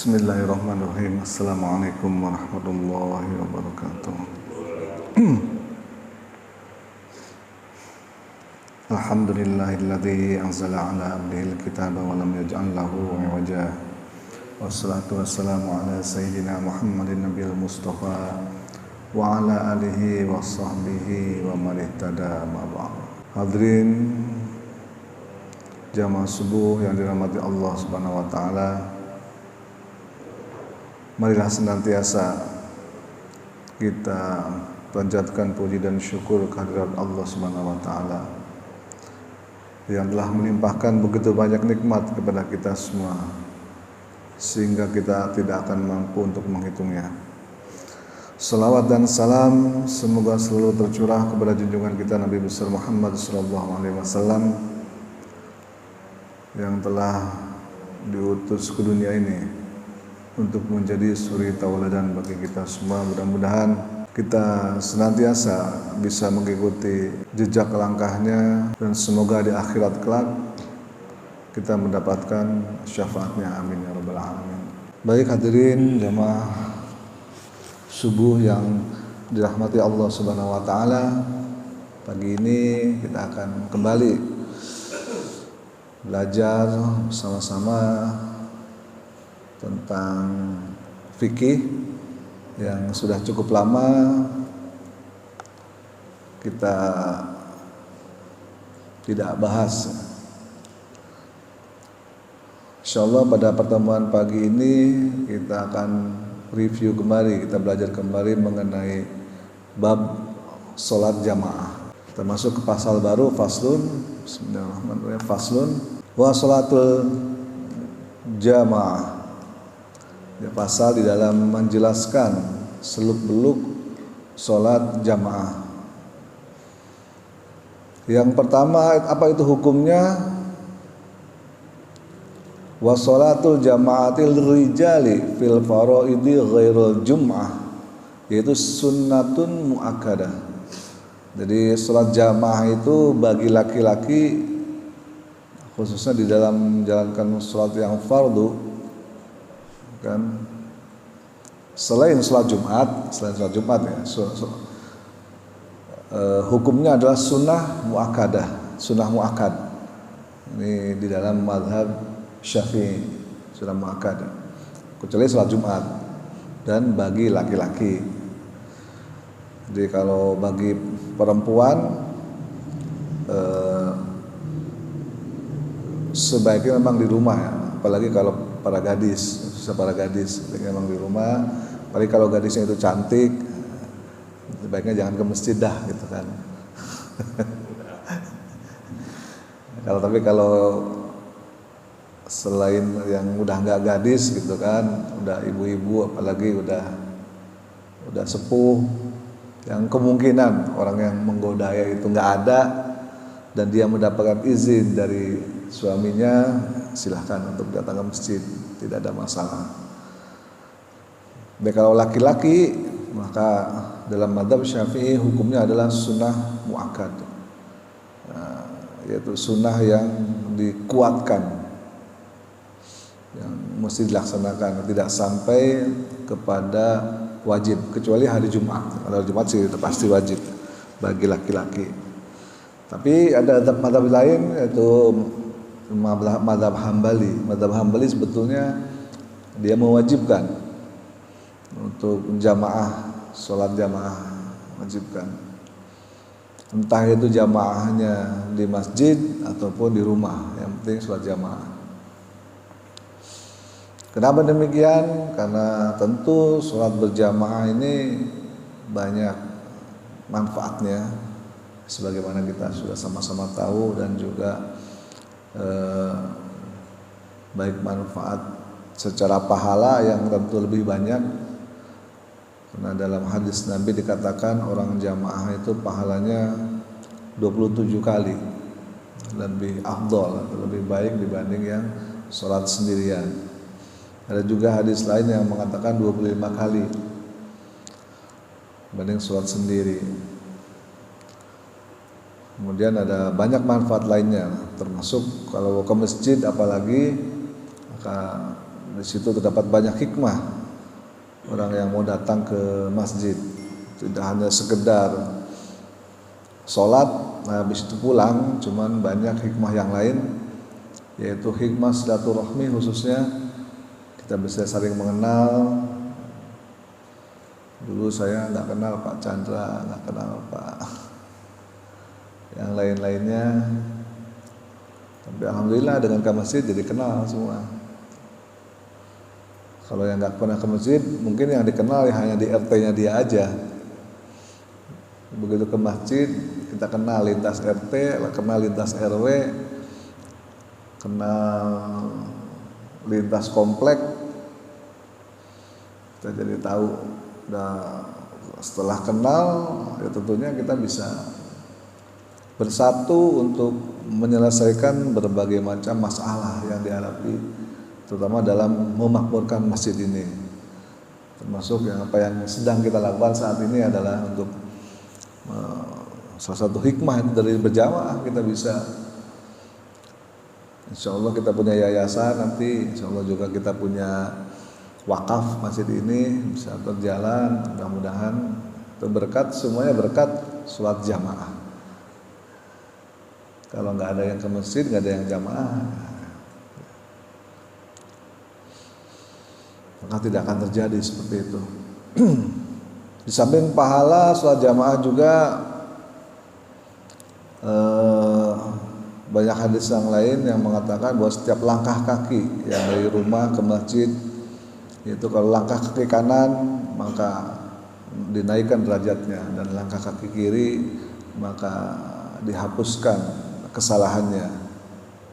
Bismillahirrahmanirrahim. Assalamualaikum warahmatullahi wabarakatuh. Alhamdulillahilladzi anzala ala abdihil kitaba wa lam yaj'al lahu iwaja. Wassalatu wassalamu ala sayyidina Muhammadin nabiyil mustafa wa ala alihi wa sahbihi wa man ihtada ma ba'd. Hadirin jamaah subuh yang dirahmati Allah Subhanahu wa taala. Marilah senantiasa kita panjatkan puji dan syukur kehadirat Allah Subhanahu wa taala yang telah melimpahkan begitu banyak nikmat kepada kita semua sehingga kita tidak akan mampu untuk menghitungnya. Salawat dan salam semoga selalu tercurah kepada junjungan kita Nabi besar Muhammad sallallahu alaihi wasallam yang telah diutus ke dunia ini untuk menjadi suri tauladan bagi kita semua. Mudah-mudahan kita senantiasa bisa mengikuti jejak langkahnya dan semoga di akhirat kelak kita mendapatkan syafaatnya, amin ya rabbal alamin. Baik hadirin jamaah subuh yang dirahmati Allah Subhanahu wa taala, pagi ini kita akan kembali belajar bersama-sama tentang fikih yang sudah cukup lama kita tidak bahas. Insyaallah pada pertemuan pagi ini kita akan review kembali, kita belajar kembali mengenai bab salat jamaah. Kita masuk ke pasal baru, faslun. Bismillahirrahmanirrahim. Faslun wa salatul jamaah. Ya, pasal di dalam menjelaskan seluk-beluk sholat jamaah. Yang pertama, apa itu hukumnya? Wa sholatul jamaatil rijali fil faraidi ghairul jum'ah, yaitu sunnatun muakkadah. Jadi sholat jamaah itu bagi laki-laki khususnya di dalam menjalankan sholat yang fardu kan, selain sholat Jumat ya, hukumnya adalah sunnah muakkad. Ini di dalam mazhab Syafi'i, sunnah muakkad, kecuali sholat Jumat dan bagi laki-laki. Jadi kalau bagi perempuan sebaiknya memang di rumah ya, apalagi kalau para gadis memang di rumah. Apalagi kalau gadisnya itu cantik, sebaiknya jangan ke masjid dah gitu kan. Kalau selain yang udah nggak gadis gitu kan, udah ibu-ibu apalagi udah sepuh, yang kemungkinan orang yang menggodanya itu nggak ada dan dia mendapatkan izin dari suaminya, silahkan untuk datang ke masjid, tidak ada masalah. Dan kalau laki-laki, maka dalam mazhab Syafi'i hukumnya adalah sunnah muakkad, yaitu sunnah yang dikuatkan, yang mesti dilaksanakan, tidak sampai kepada wajib, kecuali hari Jumat. Kalau Jumat sih itu pasti wajib bagi laki-laki. Tapi ada mazhab lain, yaitu mazhab Hambali. Mazhab Hambali sebetulnya dia mewajibkan untuk jamaah, sholat jamaah wajibkan. Entah itu jamaahnya di masjid ataupun di rumah, yang penting sholat jamaah. Kenapa demikian? Karena tentu sholat berjamaah ini banyak manfaatnya, sebagaimana kita sudah sama-sama tahu, dan juga baik manfaat secara pahala yang tentu lebih banyak, karena dalam hadis Nabi dikatakan orang jamaah itu pahalanya 27 kali lebih afdol atau lebih baik dibanding yang sholat sendirian. Ada juga hadis lain yang mengatakan 25 kali dibanding sholat sendiri. Kemudian ada banyak manfaat lainnya, termasuk kalau ke masjid apalagi, maka di situ terdapat banyak hikmah orang yang mau datang ke masjid. Tidak hanya sekedar sholat, nah habis itu pulang, cuman banyak hikmah yang lain, yaitu hikmah silaturahmi, khususnya kita bisa saling mengenal. Dulu saya nggak kenal Pak Chandra, nggak kenal Pak yang lain-lainnya, tapi alhamdulillah dengan ke masjid jadi kenal semua. Kalau yang nggak pernah ke masjid, mungkin yang dikenal ya hanya di RT-nya dia aja. Begitu ke masjid, kita kenal lintas RT, kenal lintas RW, kenal lintas komplek, kita jadi tahu. Nah, setelah kenal, ya tentunya kita bisa bersatu untuk menyelesaikan berbagai macam masalah yang dihadapi, terutama dalam memakmurkan masjid ini. Termasuk yang apa yang sedang kita lakukan saat ini adalah untuk salah satu hikmah dari berjamaah. Kita bisa, insya Allah kita punya yayasan nanti, insya Allah juga kita punya wakaf masjid ini bisa berjalan, mudah-mudahan berkat, semuanya berkat sholat jamaah. Kalau nggak ada yang ke masjid, nggak ada yang jamaah, maka tidak akan terjadi seperti itu. Di samping pahala sholat jamaah juga banyak hadis yang lain yang mengatakan bahwa setiap langkah kaki yang dari rumah ke masjid itu, kalau langkah kaki kanan maka dinaikkan derajatnya, dan langkah kaki kiri maka dihapuskan kesalahannya.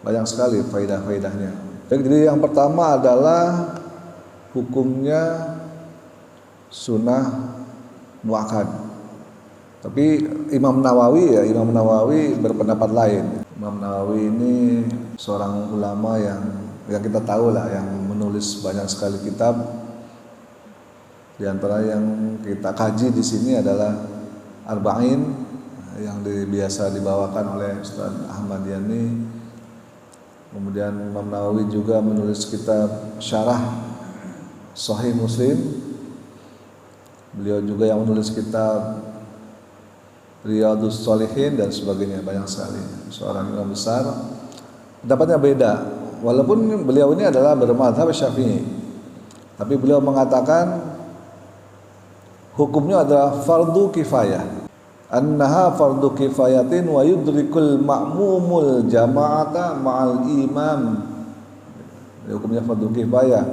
Banyak sekali faidah-faidahnya. Jadi yang pertama adalah hukumnya sunnah muakkad. Tapi Imam Nawawi berpendapat lain. Imam Nawawi ini seorang ulama yang kita tahu lah, yang menulis banyak sekali kitab. Di antara yang kita kaji di sini adalah Arba'in yang biasa dibawakan oleh Ustaz Ahmad Yani. Kemudian Imam Nawawi juga menulis kitab Syarah Sahih Muslim. Beliau juga yang menulis kitab Riyadhus Shalihin dan sebagainya, banyak sekali. Seorang imam besar. Pendapatnya beda. Walaupun beliau ini adalah bermadzhab Syafi'i, tapi beliau mengatakan hukumnya adalah fardu kifayah. Annaha fardu kifayatin wa yudrikul ma'mumul jama'ata ma'al imam. Hukumnya fardu kifayah.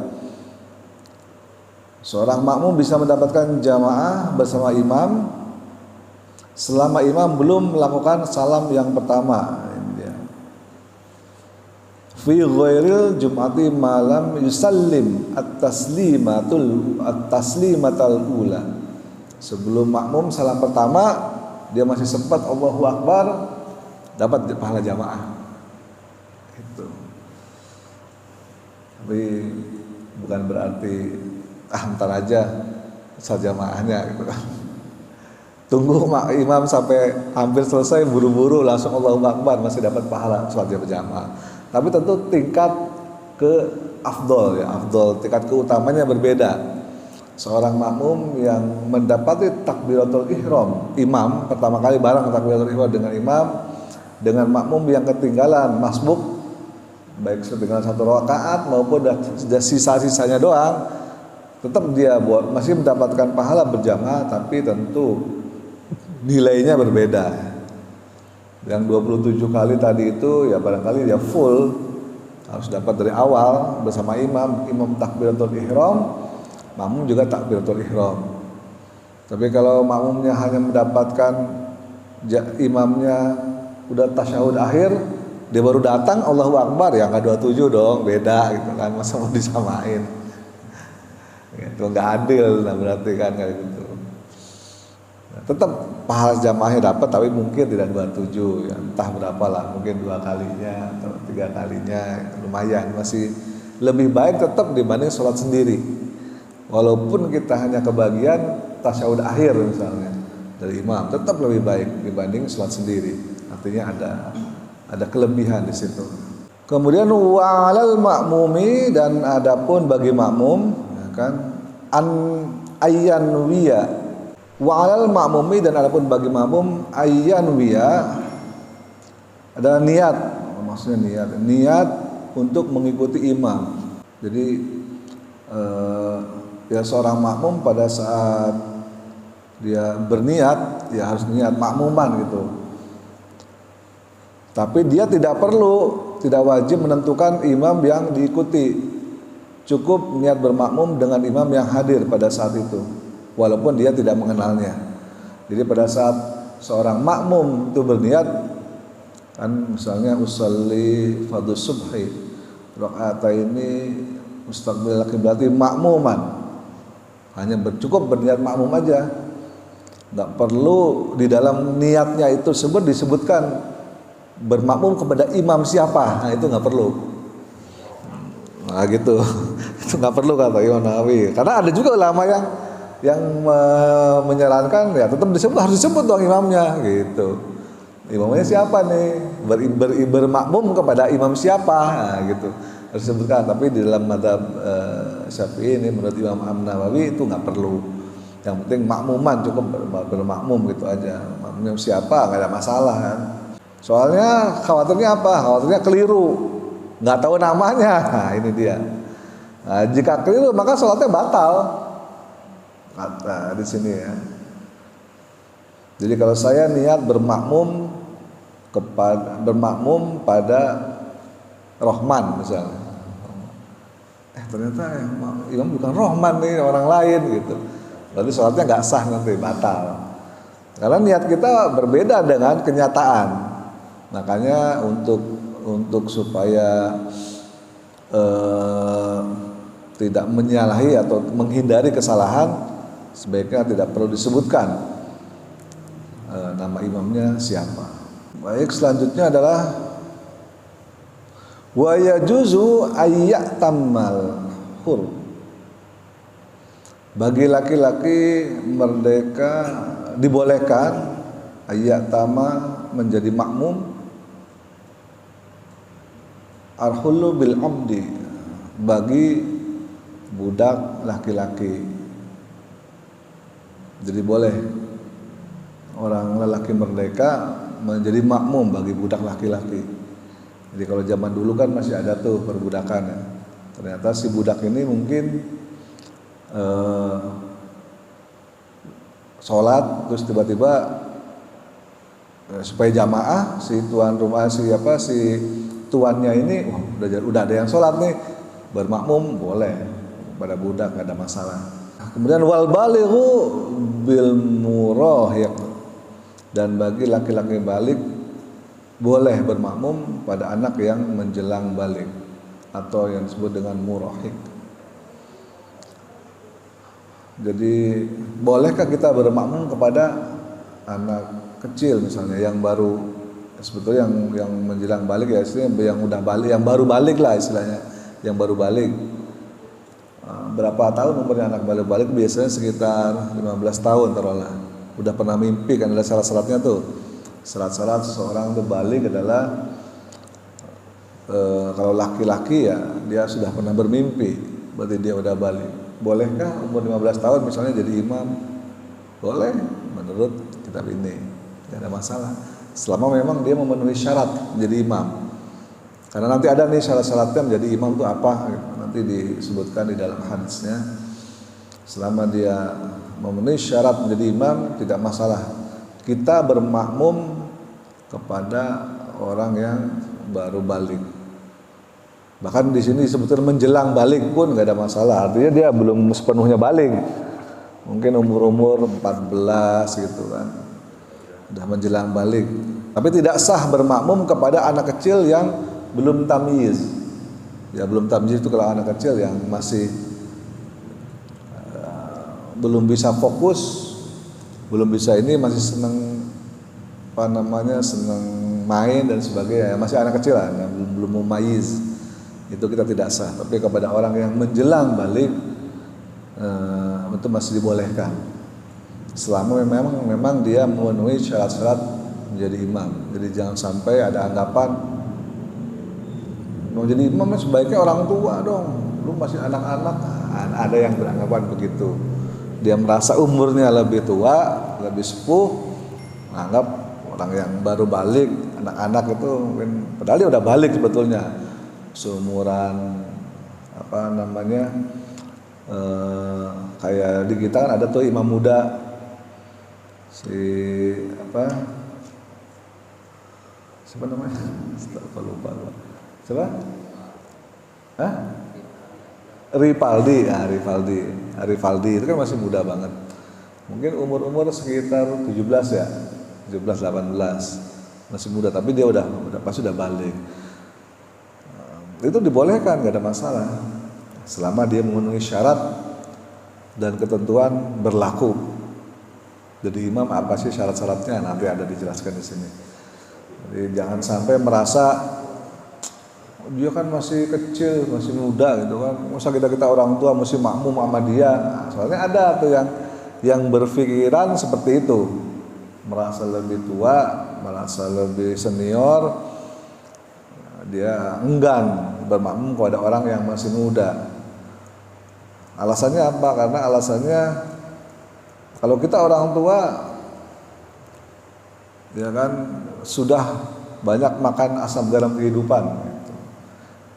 Seorang makmum bisa mendapatkan jamaah bersama imam selama imam belum melakukan salam yang pertama. Ini dia. Fi ghairil jum'ati malam yusallim at-taslimatal ula. Sebelum makmum salam pertama, dia masih sempat Allahu Akbar, dapat pahala jamaah. Itu. Tapi bukan berarti ntar aja salat jamaahnya gitu kan. Tunggu imam sampai hampir selesai, buru-buru langsung Allahu Akbar, masih dapat pahala salat berjamaah. Tapi tentu tingkat tingkat keutamanya berbeda. Seorang makmum yang mendapati takbiratul ihram, imam pertama kali bareng takbiratul ihram dengan imam, dengan makmum yang ketinggalan masbuk, baik setinggalan satu rakaat maupun sudah sisa-sisanya doang, tetap dia masih mendapatkan pahala berjamaah, tapi tentu nilainya berbeda. Yang 27 kali tadi itu ya barangkali dia full, harus dapat dari awal bersama imam takbiratul ihram, makmum juga takbiratul ihram. Tapi kalau makmumnya hanya mendapatkan imamnya udah tasyahud akhir, dia baru datang Allahu Akbar, ya nggak 27 dong, beda gitu kan, masa mau disamain. Itu nggak adil, nah berarti kan kayak gitu. Nah, tetap pahala jamaahnya dapat, tapi mungkin tidak 27, ya, entah berapa lah, mungkin 2 kalinya atau 3 kalinya, lumayan, masih lebih baik tetap dibanding sholat sendiri. Walaupun kita hanya kebagian tasyahud akhir misalnya dari imam, tetap lebih baik dibanding sholat sendiri. Artinya ada kelebihan di situ. Kemudian wa 'alal ma'mumi, dan adapun bagi makmum, ya kan, an ayyanwiya, wa 'alal ma'mumi, dan adapun bagi makmum ayyanwiya adalah niat, maksudnya niat untuk mengikuti imam. Jadi ya seorang makmum pada saat dia berniat ya harus niat makmuman gitu. Tapi dia tidak wajib menentukan imam yang diikuti. Cukup niat bermakmum dengan imam yang hadir pada saat itu, walaupun dia tidak mengenalnya. Jadi pada saat seorang makmum itu berniat, kan misalnya usolli fardhu subhi rakaataini mustaqbil qiblati makmuman, hanya cukup berniat makmum aja, nggak perlu di dalam niatnya itu disebutkan bermakmum kepada imam siapa. Nah itu nggak perlu. Nah gitu. Itu nggak perlu kata Imam Nawawi. Karena ada juga ulama yang menyarankan ya tetap harus disebut dong imamnya gitu. Imamnya siapa nih? Bermakmum kepada imam siapa? Nah gitu. Harus disebutkan. Tapi di dalam mazhab Syafi'i ini menurut Imam Nawawi itu nggak perlu. Yang penting makmuman, cukup bermakmum gitu aja. Makmumnya siapa nggak ada masalah kan. Soalnya khawatirnya apa? Khawatirnya keliru, nggak tahu namanya. Nah ini dia. Nah, jika keliru maka sholatnya batal. Kata di sini ya. Jadi kalau saya niat bermakmum pada Rohman misalnya, ternyata imam bukan Rohman nih, orang lain gitu. Berarti sholatnya nggak sah, nanti batal. Karena niat kita berbeda dengan kenyataan. Makanya untuk supaya tidak menyalahi atau menghindari kesalahan, sebaiknya tidak perlu disebutkan nama imamnya siapa. Baik, selanjutnya adalah wa yajuzu ayyatammal hur. Bagi laki-laki merdeka dibolehkan ayyatama menjadi makmum arhulu bil abdi, bagi budak laki-laki. Jadi boleh orang lelaki merdeka menjadi makmum bagi budak laki-laki. Jadi kalau zaman dulu kan masih ada tuh perbudakan ya. Ternyata si budak ini mungkin sholat terus tiba-tiba supaya jamaah, si tuan rumah si tuannya ini udah ada yang sholat nih, bermakmum boleh pada budak, nggak ada masalah. Kemudian wal balighu bil murahiq, dan bagi laki-laki balik boleh bermakmum pada anak yang menjelang balik atau yang disebut dengan murahiq. Jadi bolehkah kita bermakmum kepada anak kecil misalnya yang baru, sebetulnya yang menjelang balik ya, istilahnya yang udah balik, yang baru balik lah istilahnya, yang baru balik. Berapa tahun umurnya anak baru balik? Biasanya sekitar 15 tahun taruhlah. Udah pernah mimpi, kan ada syarat-syaratnya tuh. Syarat-syarat seseorang itu balik adalah kalau laki-laki ya dia sudah pernah bermimpi, berarti dia udah balik. Bolehkah umur 15 tahun misalnya jadi imam? Boleh menurut kitab ini, tidak ada masalah. Selama memang dia memenuhi syarat menjadi imam. Karena nanti ada nih syarat-syaratnya menjadi imam itu apa, nanti disebutkan di dalam hadisnya. Selama dia memenuhi syarat menjadi imam, tidak masalah. Kita bermakmum kepada orang yang baru balik. Bahkan di sini sebetulnya menjelang balik pun nggak ada masalah. Artinya dia belum sepenuhnya balik. Mungkin umur 14 gitu kan. Udah menjelang balik. Tapi tidak sah bermakmum kepada anak kecil yang belum tamyiz. Ya belum tamyiz itu kalau anak kecil yang masih belum bisa fokus, belum bisa ini, masih senang senang main dan sebagainya, masih anak kecil lah, belum mumayyiz, itu kita tidak sah. Tapi kepada orang yang menjelang balik itu masih dibolehkan, selama memang dia memenuhi syarat-syarat menjadi imam. Jadi jangan sampai ada anggapan Mau jadi imam sebaiknya orang tua dong, lu masih anak-anak. Nah, ada yang beranggapan begitu. Dia merasa umurnya lebih tua, lebih sepuh, menganggap orang yang baru balik, anak-anak itu mungkin, padahal dia udah balik sebetulnya, seumuran apa namanya, kayak di kita kan ada tuh imam muda, si apa, siapa namanya? Lupa. Siapa? Hah? Rivaldi itu kan masih muda banget. Mungkin umur sekitar 17 ya. 17 18. Masih muda, tapi dia udah pasti udah balik. Itu dibolehkan, enggak ada masalah. Selama dia memenuhi syarat dan ketentuan berlaku. Jadi imam apa sih syarat-syaratnya? Nanti ada dijelaskan di sini. Jadi jangan sampai merasa dia kan masih kecil, masih muda gitu kan. Masa kita orang tua mesti makmum sama dia. Nah, soalnya ada tuh yang berpikiran seperti itu. Merasa lebih tua, merasa lebih senior. Dia enggan bermakmum kepada orang yang masih muda. Alasannya apa? Karena alasannya kalau kita orang tua ya kan sudah banyak makan asam garam kehidupan.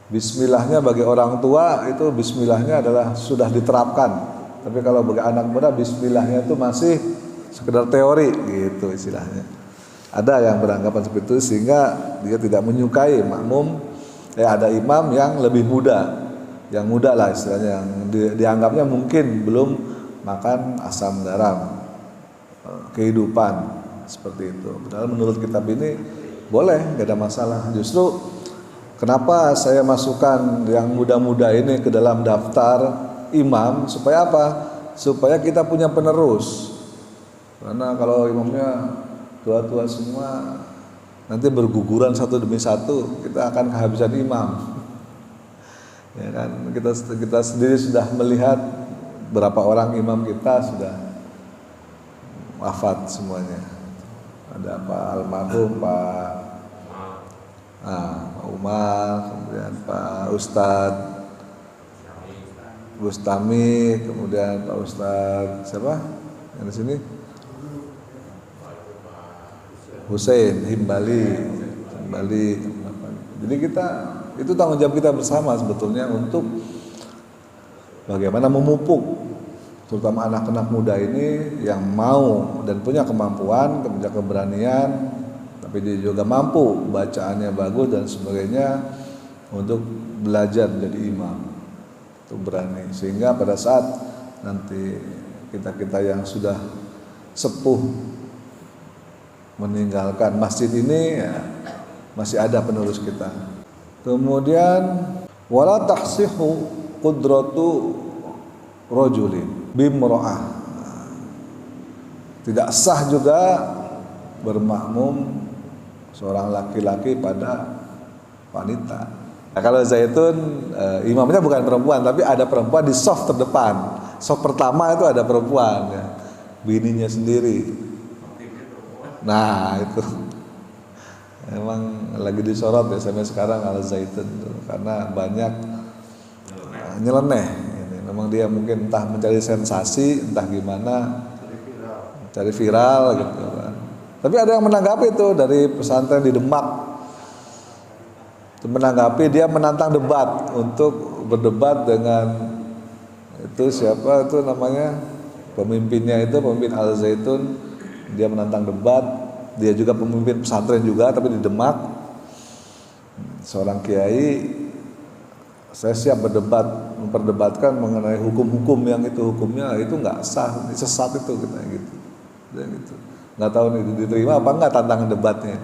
Bismillahnya bagi orang tua itu bismillahnya adalah sudah diterapkan. Tapi kalau bagi anak muda bismillahnya itu masih sekedar teori gitu istilahnya. Ada yang beranggapan seperti itu sehingga dia tidak menyukai makmum ada imam yang lebih muda. Yang muda lah istilahnya, yang dianggapnya mungkin belum makan asam garam kehidupan seperti itu. Padahal menurut kitab ini boleh, nggak ada masalah. Justru kenapa saya masukkan yang muda-muda ini ke dalam daftar imam supaya apa? Supaya kita punya penerus. Karena kalau imamnya tua-tua semua nanti berguguran satu demi satu, kita akan kehabisan imam. Ya kan, kita sendiri sudah melihat berapa orang imam kita sudah wafat semuanya. Ada Pak almarhum Pak Umar, kemudian Pak Ustadz Bustami, kemudian Pak Ustadz siapa yang di sini? Husein Himbali. Jadi itu tanggung jawab kita bersama sebetulnya untuk bagaimana memupuk terutama anak-anak muda ini yang mau dan punya kemampuan, punya keberanian, tapi dia juga mampu bacaannya bagus dan sebagainya untuk belajar menjadi imam. Itu berani sehingga pada saat nanti kita yang sudah sepuh meninggalkan masjid ini ya, masih ada penerus kita. Kemudian wala tahsihu qudratu rajulin bimra'ah. Tidak sah juga bermakmum seorang laki-laki pada wanita. Nah, kalau Zaitun imamnya bukan perempuan, tapi ada perempuan di saf terdepan. Saf pertama itu ada perempuan ya, bininya sendiri. Nah itu emang lagi disorot ya sampai sekarang Al Zaitun tuh, karena banyak nyeleneh. Memang dia mungkin entah mencari sensasi, entah gimana, cari viral gitu kan. Tapi ada yang menanggapi itu dari pesantren di Demak. Menanggapi dia menantang debat untuk berdebat dengan itu siapa itu namanya pemimpinnya itu pemimpin Al Zaitun. Dia menantang debat, dia juga pemimpin pesantren juga tapi di Demak. Seorang kiai, saya siap berdebat, memperdebatkan mengenai hukum-hukum yang itu hukumnya itu nggak sah, sesat itu gitu. Dan gitu. Nggak tahu nih diterima apa nggak tantangan debatnya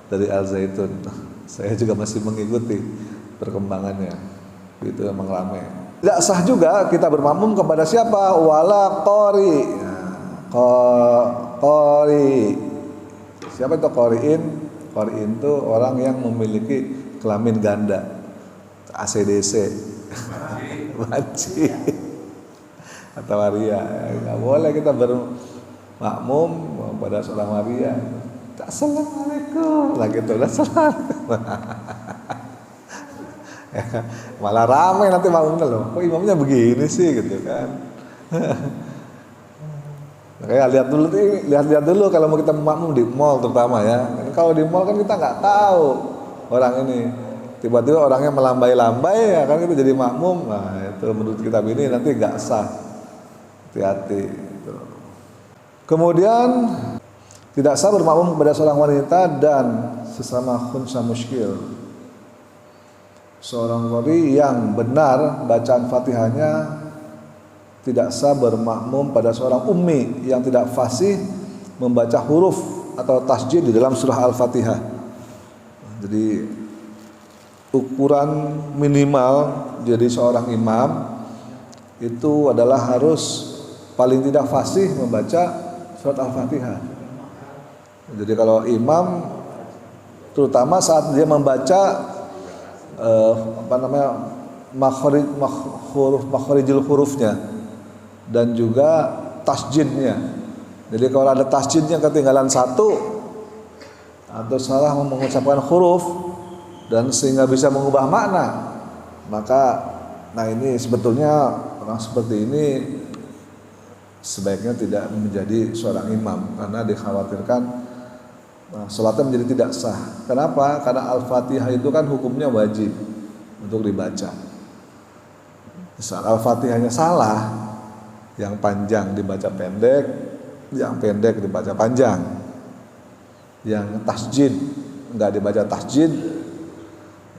dari Al Zaitun. Saya juga masih mengikuti perkembangannya. Itu memang ramai. Tidak sah juga kita bermakmum kepada siapa? Wala qori. Qori. Siapa itu qoriin? Qoriin itu orang yang memiliki kelamin ganda. ACDC. Banci. Atau waria. Enggak boleh kita bermakmum pada seorang waria. Assalamualaikum. Lah gitu. Assalamualaikum. Malah ramai nanti makmumnya loh, kok imamnya begini sih gitu kan. Makanya lihat dulu kalau mau kita makmum di mall terutama ya. Kalau di mall kan kita nggak tahu orang ini, tiba-tiba orangnya melambai-lambai ya kan, kita jadi makmum. Nah itu menurut kitab ini nanti nggak sah. Hati-hati. Kemudian tidak sah bermakmum kepada seorang wanita dan sesama khunsa muskil. Seorang qari yang benar bacaan Fatihahnya tidak sah bermakmum pada seorang ummi yang tidak fasih membaca huruf atau tasjid di dalam surah Al-Fatihah. Jadi ukuran minimal jadi seorang imam itu adalah harus paling tidak fasih membaca surat Al-Fatihah. Jadi kalau imam terutama saat dia membaca makharijul hurufnya dan juga tasjidnya. Jadi kalau ada tasjidnya ketinggalan satu atau salah mengucapkan huruf dan sehingga bisa mengubah makna, maka ini sebetulnya orang seperti ini sebaiknya tidak menjadi seorang imam karena dikhawatirkan sholatnya menjadi tidak sah. Kenapa? Karena Al-Fatihah itu kan hukumnya wajib untuk dibaca. Misal Al-Fatihahnya salah, yang panjang dibaca pendek, yang pendek dibaca panjang, yang tasjid enggak dibaca tasjid,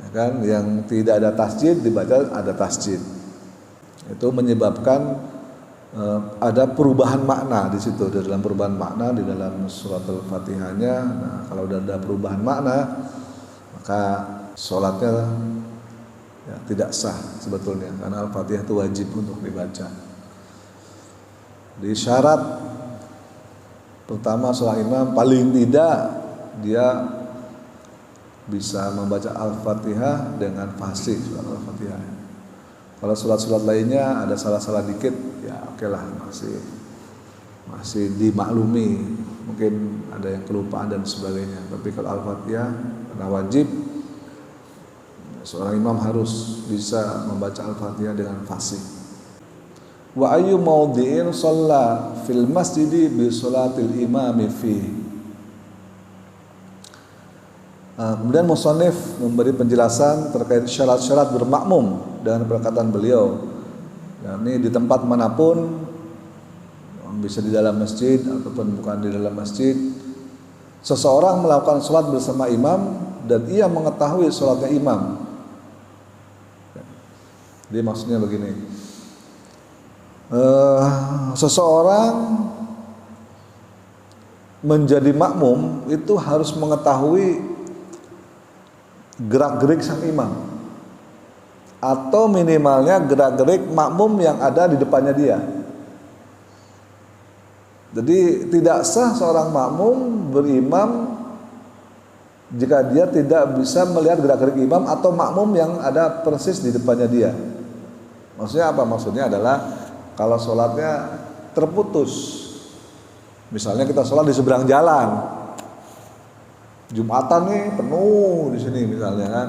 ya kan? Yang tidak ada tasjid dibaca ada tasjid. Itu menyebabkan ada perubahan makna di situ, di dalam perubahan makna di dalam surat Al-Fatihahnya. Nah, kalau udah ada perubahan makna, maka sholatnya ya, tidak sah sebetulnya karena Al-Fatihah itu wajib untuk dibaca. Di syarat pertama seorang imam paling tidak dia bisa membaca Al-Fatihah dengan fasih surat Al-Fatihah. Kalau surat-surat lainnya ada salah-salah dikit, ya oke lah, masih dimaklumi, mungkin ada yang kelupaan dan sebagainya. Tapi kalau Al-Fatihah karena wajib, seorang imam harus bisa membaca Al-Fatihah dengan fasih. Wa ayyu maudhi'in shalla fil masjidi bi sholatil imami fi. Kemudian musannif memberi penjelasan terkait syarat-syarat bermakmum dengan perkataan beliau. Nah, ini di tempat manapun, bisa di dalam masjid ataupun bukan di dalam masjid, seseorang melakukan sholat bersama imam dan ia mengetahui sholatnya imam. Jadi maksudnya begini, seseorang menjadi makmum itu harus mengetahui gerak-gerik sang imam atau minimalnya gerak-gerik makmum yang ada di depannya dia. Jadi tidak sah seorang makmum berimam jika dia tidak bisa melihat gerak-gerik imam atau makmum yang ada persis di depannya dia. Maksudnya apa? Maksudnya adalah kalau sholatnya terputus, misalnya kita sholat di seberang jalan, Jumatan nih penuh di sini misalnya kan,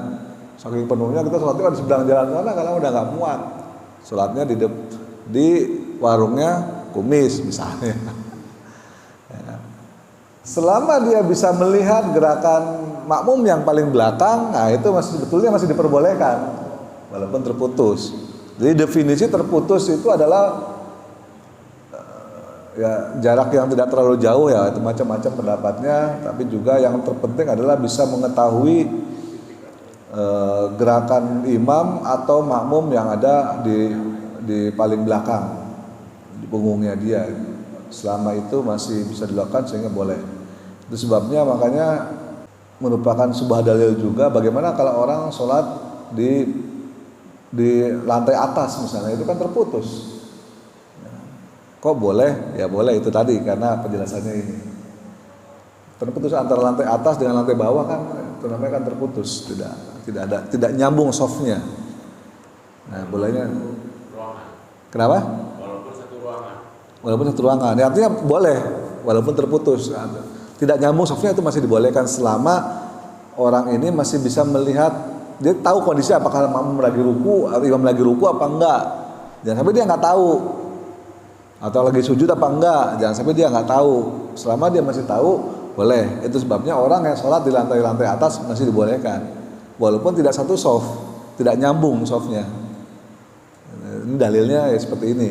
saking penuhnya kita sholatnya di seberang jalan sana karena udah nggak muat, sholatnya di warungnya Kumis misalnya. Selama dia bisa melihat gerakan makmum yang paling belakang, nah itu sebetulnya masih diperbolehkan walaupun terputus. Jadi definisi terputus itu adalah ya jarak yang tidak terlalu jauh, ya itu macam-macam pendapatnya, tapi juga yang terpenting adalah bisa mengetahui gerakan imam atau makmum yang ada di paling belakang, di punggungnya dia. Selama itu masih bisa dilakukan sehingga boleh. Itu sebabnya makanya merupakan sebuah dalil juga bagaimana kalau orang sholat di lantai atas misalnya, itu kan terputus. Kok boleh? Ya boleh itu tadi karena penjelasannya ini. Terputus antara lantai atas dengan lantai bawah kan itu namanya kan terputus, tidak nyambung softnya. Nah, bolehnya. Kenapa? Walaupun satu ruangan. Ya, artinya boleh walaupun terputus. Tidak nyambung softnya itu masih dibolehkan selama orang ini masih bisa melihat dia tahu kondisi apakah makmum lagi ruku atau imam lagi ruku apa enggak. Jangan sampai dia nggak tahu, atau lagi sujud apa enggak. Jangan sampai dia nggak tahu. Selama dia masih tahu, boleh. Itu sebabnya orang yang sholat di lantai-lantai atas masih dibolehkan, walaupun tidak satu soft, tidak nyambung softnya. Ini dalilnya ya seperti ini.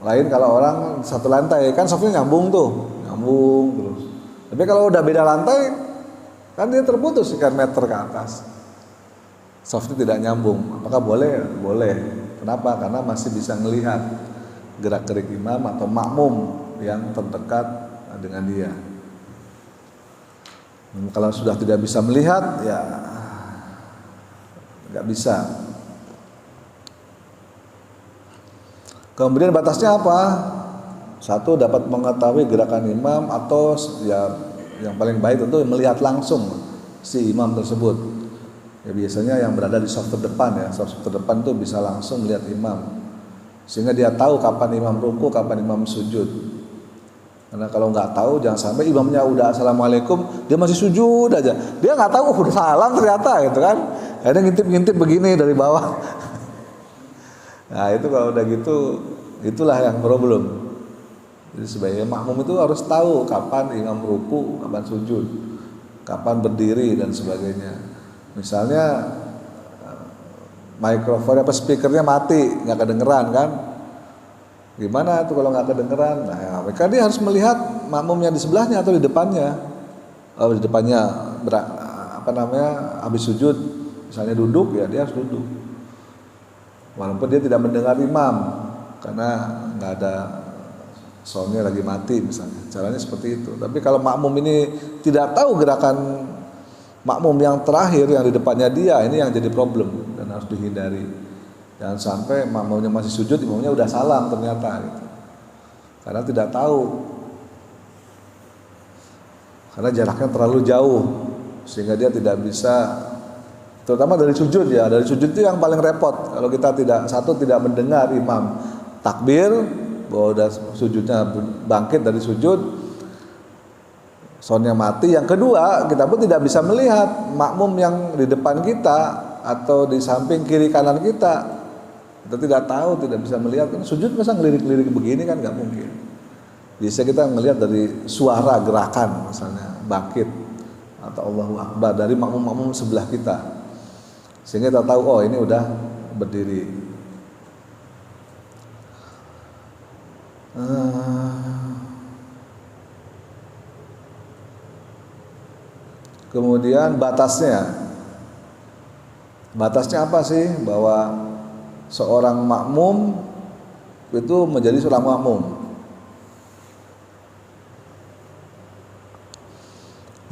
Lain kalau orang satu lantai kan softnya nyambung terus. Tapi kalau udah beda lantai, kan dia terputus sekian meter ke atas. Softnya tidak nyambung. Apakah boleh? Boleh. Kenapa? Karena masih bisa melihat gerak-gerik imam atau makmum yang terdekat dengan dia. Kalau sudah tidak bisa melihat, ya nggak bisa. Kemudian batasnya apa? Satu, dapat mengetahui gerakan imam, atau ya yang paling baik tentu melihat langsung si imam tersebut. Ya biasanya yang berada di saf terdepan ya, saf terdepan itu bisa langsung melihat imam, sehingga dia tahu kapan imam ruku, kapan imam sujud. Karena kalau nggak tahu, jangan sampai imamnya udah assalamualaikum, dia masih sujud aja. Dia nggak tahu udah salam ternyata gitu kan. Ada ngintip-ngintip begini dari bawah. Nah itu kalau udah gitu, itulah yang problem. Jadi sebagai makmum itu harus tahu kapan imam ruku, kapan sujud, kapan berdiri dan sebagainya. Misalnya mikrofon speakernya mati, nggak kedengeran kan? Gimana tuh kalau nggak kedengeran? Nah, ya, mereka dia harus melihat makmumnya di sebelahnya atau di depannya. Di depannya habis sujud, misalnya duduk, ya dia harus duduk. Walaupun dia tidak mendengar imam karena nggak ada soundnya lagi mati misalnya. Caranya seperti itu. Tapi kalau makmum ini tidak tahu gerakan makmum yang terakhir yang di depannya dia, ini yang jadi problem dan harus dihindari. Jangan sampai makmumnya masih sujud, imamnya udah salam ternyata gitu. Karena tidak tahu. Karena jaraknya terlalu jauh sehingga dia tidak bisa, terutama dari sujud ya. Dari sujud itu yang paling repot. Kalau kita tidak mendengar imam takbir bahwa udah sujudnya bangkit dari sujud, soundnya mati. Yang kedua, kita pun tidak bisa melihat makmum yang di depan kita atau di samping kiri kanan kita. Kita tidak tahu, tidak bisa melihat. Kan sujud masa ngelirik-lirik begini kan nggak mungkin. Bisa kita melihat dari suara gerakan, misalnya bangkit atau Allahu Akbar dari makmum-makmum sebelah kita, sehingga kita tahu oh ini udah berdiri. Kemudian batasnya apa sih bahwa seorang makmum itu menjadi seorang makmum?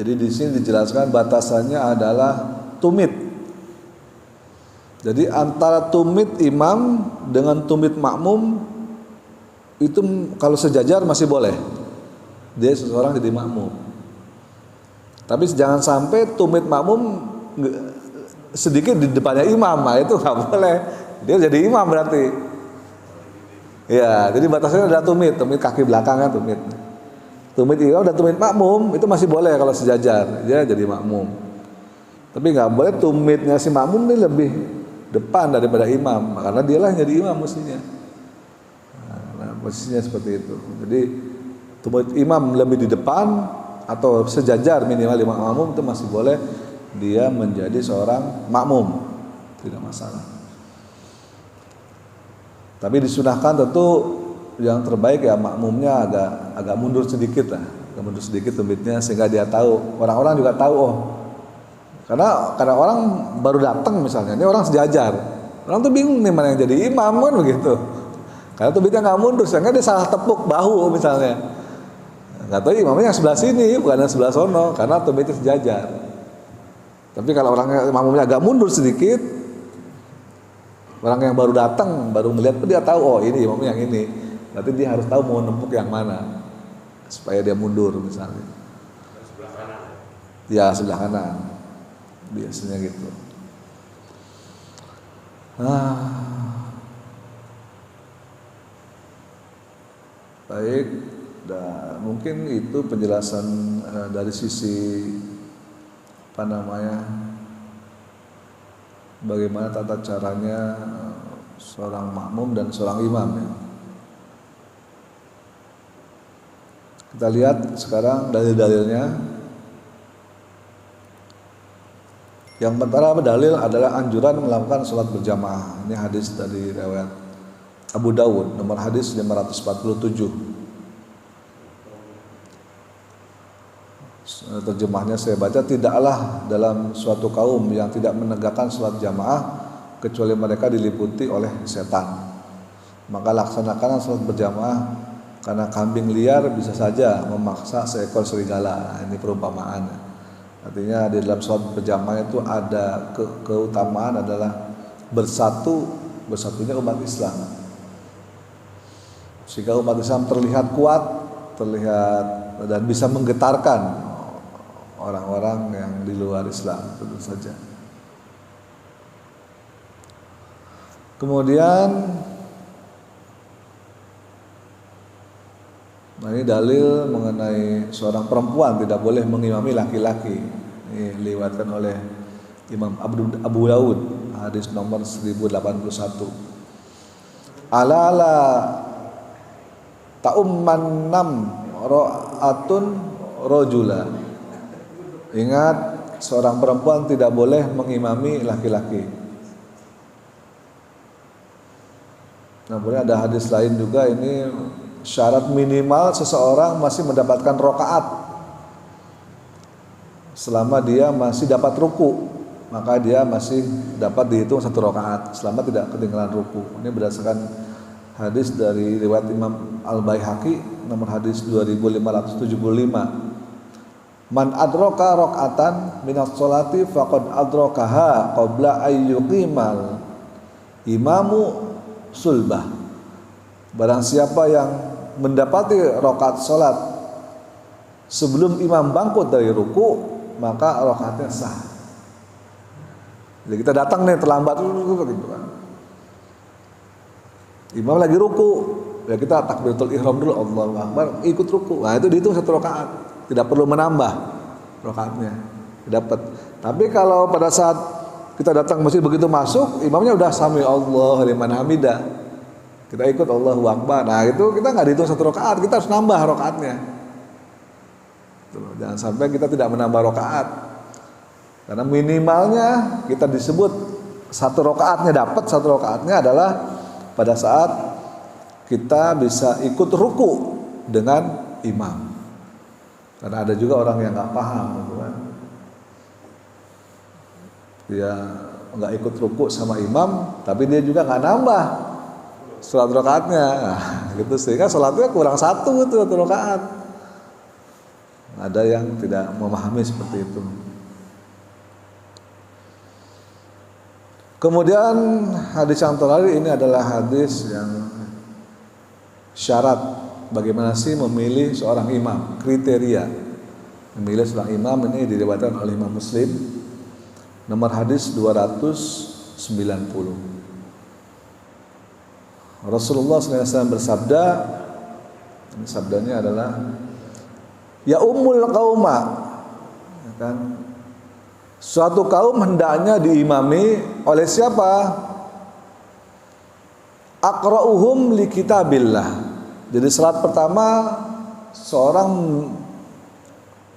Jadi di sini dijelaskan batasannya adalah tumit. Jadi antara tumit imam dengan tumit makmum itu kalau sejajar masih boleh, dia seseorang jadi makmum. Tapi jangan sampai tumit makmum sedikit di depannya imam, nah itu nggak boleh. Dia jadi imam berarti. Ya, jadi batasnya ada tumit kaki belakangnya tumit. Tumit imam dan tumit makmum itu masih boleh kalau sejajar, dia jadi makmum. Tapi nggak boleh tumitnya si makmum ini lebih depan daripada imam, karena dialah yang jadi imam mestinya. Nah, posisinya seperti itu. Jadi tumit imam lebih di depan atau sejajar minimal 5 makmum itu masih boleh dia menjadi seorang makmum, tidak masalah. Tapi disunahkan tentu yang terbaik ya makmumnya agak mundur sedikit lah, mundur sedikit tumitnya sehingga dia tahu, orang-orang juga tahu oh. Karena orang baru datang misalnya, ini orang sejajar, orang tuh bingung nih mana yang jadi imam kan begitu. Karena tumitnya nggak mundur, sehingga dia salah tepuk bahu misalnya. Nggak tahu imamnya yang sebelah sini bukan yang sebelah sono karena tumitnya sejajar. Tapi kalau orangnya makmumnya agak mundur sedikit, orang yang baru datang baru melihat dia tahu oh ini imamnya yang ini. Berarti dia harus tahu mau nempuk yang mana supaya dia mundur misalnya. Sebelah kanan. Ya sebelah kanan. Biasanya gitu. Baik. Dan mungkin itu penjelasan dari sisi bagaimana tata caranya seorang makmum dan seorang imam ya. Kita lihat sekarang dalil-dalilnya. Yang pertama dalil adalah anjuran melakukan sholat berjamaah. Ini hadis dari riwayat Abu Dawud, nomor hadis 547. Terjemahnya saya baca, tidaklah dalam suatu kaum yang tidak menegakkan sholat jamaah kecuali mereka diliputi oleh setan. Maka laksanakan sholat berjamaah, karena kambing liar bisa saja memaksa seekor serigala. Nah, ini perumpamaan. Artinya di dalam sholat berjamaah itu ada keutamaan adalah bersatunya umat Islam, sehingga umat Islam terlihat kuat, terlihat dan bisa menggetarkan orang-orang yang di luar Islam, tentu saja. Kemudian, nah ini dalil mengenai seorang perempuan tidak boleh mengimami laki-laki. Ini diriwayatkan oleh Imam Abu Dawud, hadis nomor 1081. Ala ta'umman nam ra'atun rajula. Ingat, seorang perempuan tidak boleh mengimami laki-laki. Namun ada hadis lain juga, ini syarat minimal seseorang masih mendapatkan rokaat selama dia masih dapat ruku, maka dia masih dapat dihitung satu rokaat selama tidak ketinggalan ruku. Ini berdasarkan hadis dari riwayat Imam Al-Baihaqi nomor hadis 2575. Man adraka rakaatan minas sholati faqad adrakaha qabla ayyuqimal imamu sulbah. Barang siapa yang mendapati rakaat salat sebelum imam bangkit dari ruku, maka rakaatnya sah. Jadi kita datang nih terlambat gitu kan. Imam lagi ruku, ya kita takbiratul ihram dulu, Allahu Akbar, ikut ruku. Nah, itu dihitung satu rakaat, tidak perlu menambah rakaatnya. Dapat. Tapi kalau pada saat kita datang masjid begitu masuk, imamnya udah sami Allahu liman hamidah, kita ikut Allahu Akbar. Nah itu kita nggak dihitung satu rakaat, kita harus nambah rakaatnya. Jangan sampai kita tidak menambah rakaat, karena minimalnya kita disebut satu rakaatnya dapat, satu rakaatnya adalah pada saat kita bisa ikut ruku dengan imam. Karena ada juga orang yang nggak paham, gitu kan. Dia nggak ikut ruku sama imam, tapi dia juga nggak nambah sholat rakaatnya, gitu, sehingga sholatnya kurang satu rakaat. Ada yang tidak memahami seperti itu. Kemudian hadis yang terakhir ini adalah hadis yang syarat bagaimana sih memilih seorang imam, kriteria memilih seorang imam. Ini diriwayatkan oleh Imam Muslim, nomor hadis 290. Rasulullah SAW bersabda, ini sabdanya adalah ya ummul qauma, ya kan? Suatu kaum hendaknya diimami oleh siapa? Aqra'uhum li kitabillah. Jadi syarat pertama seorang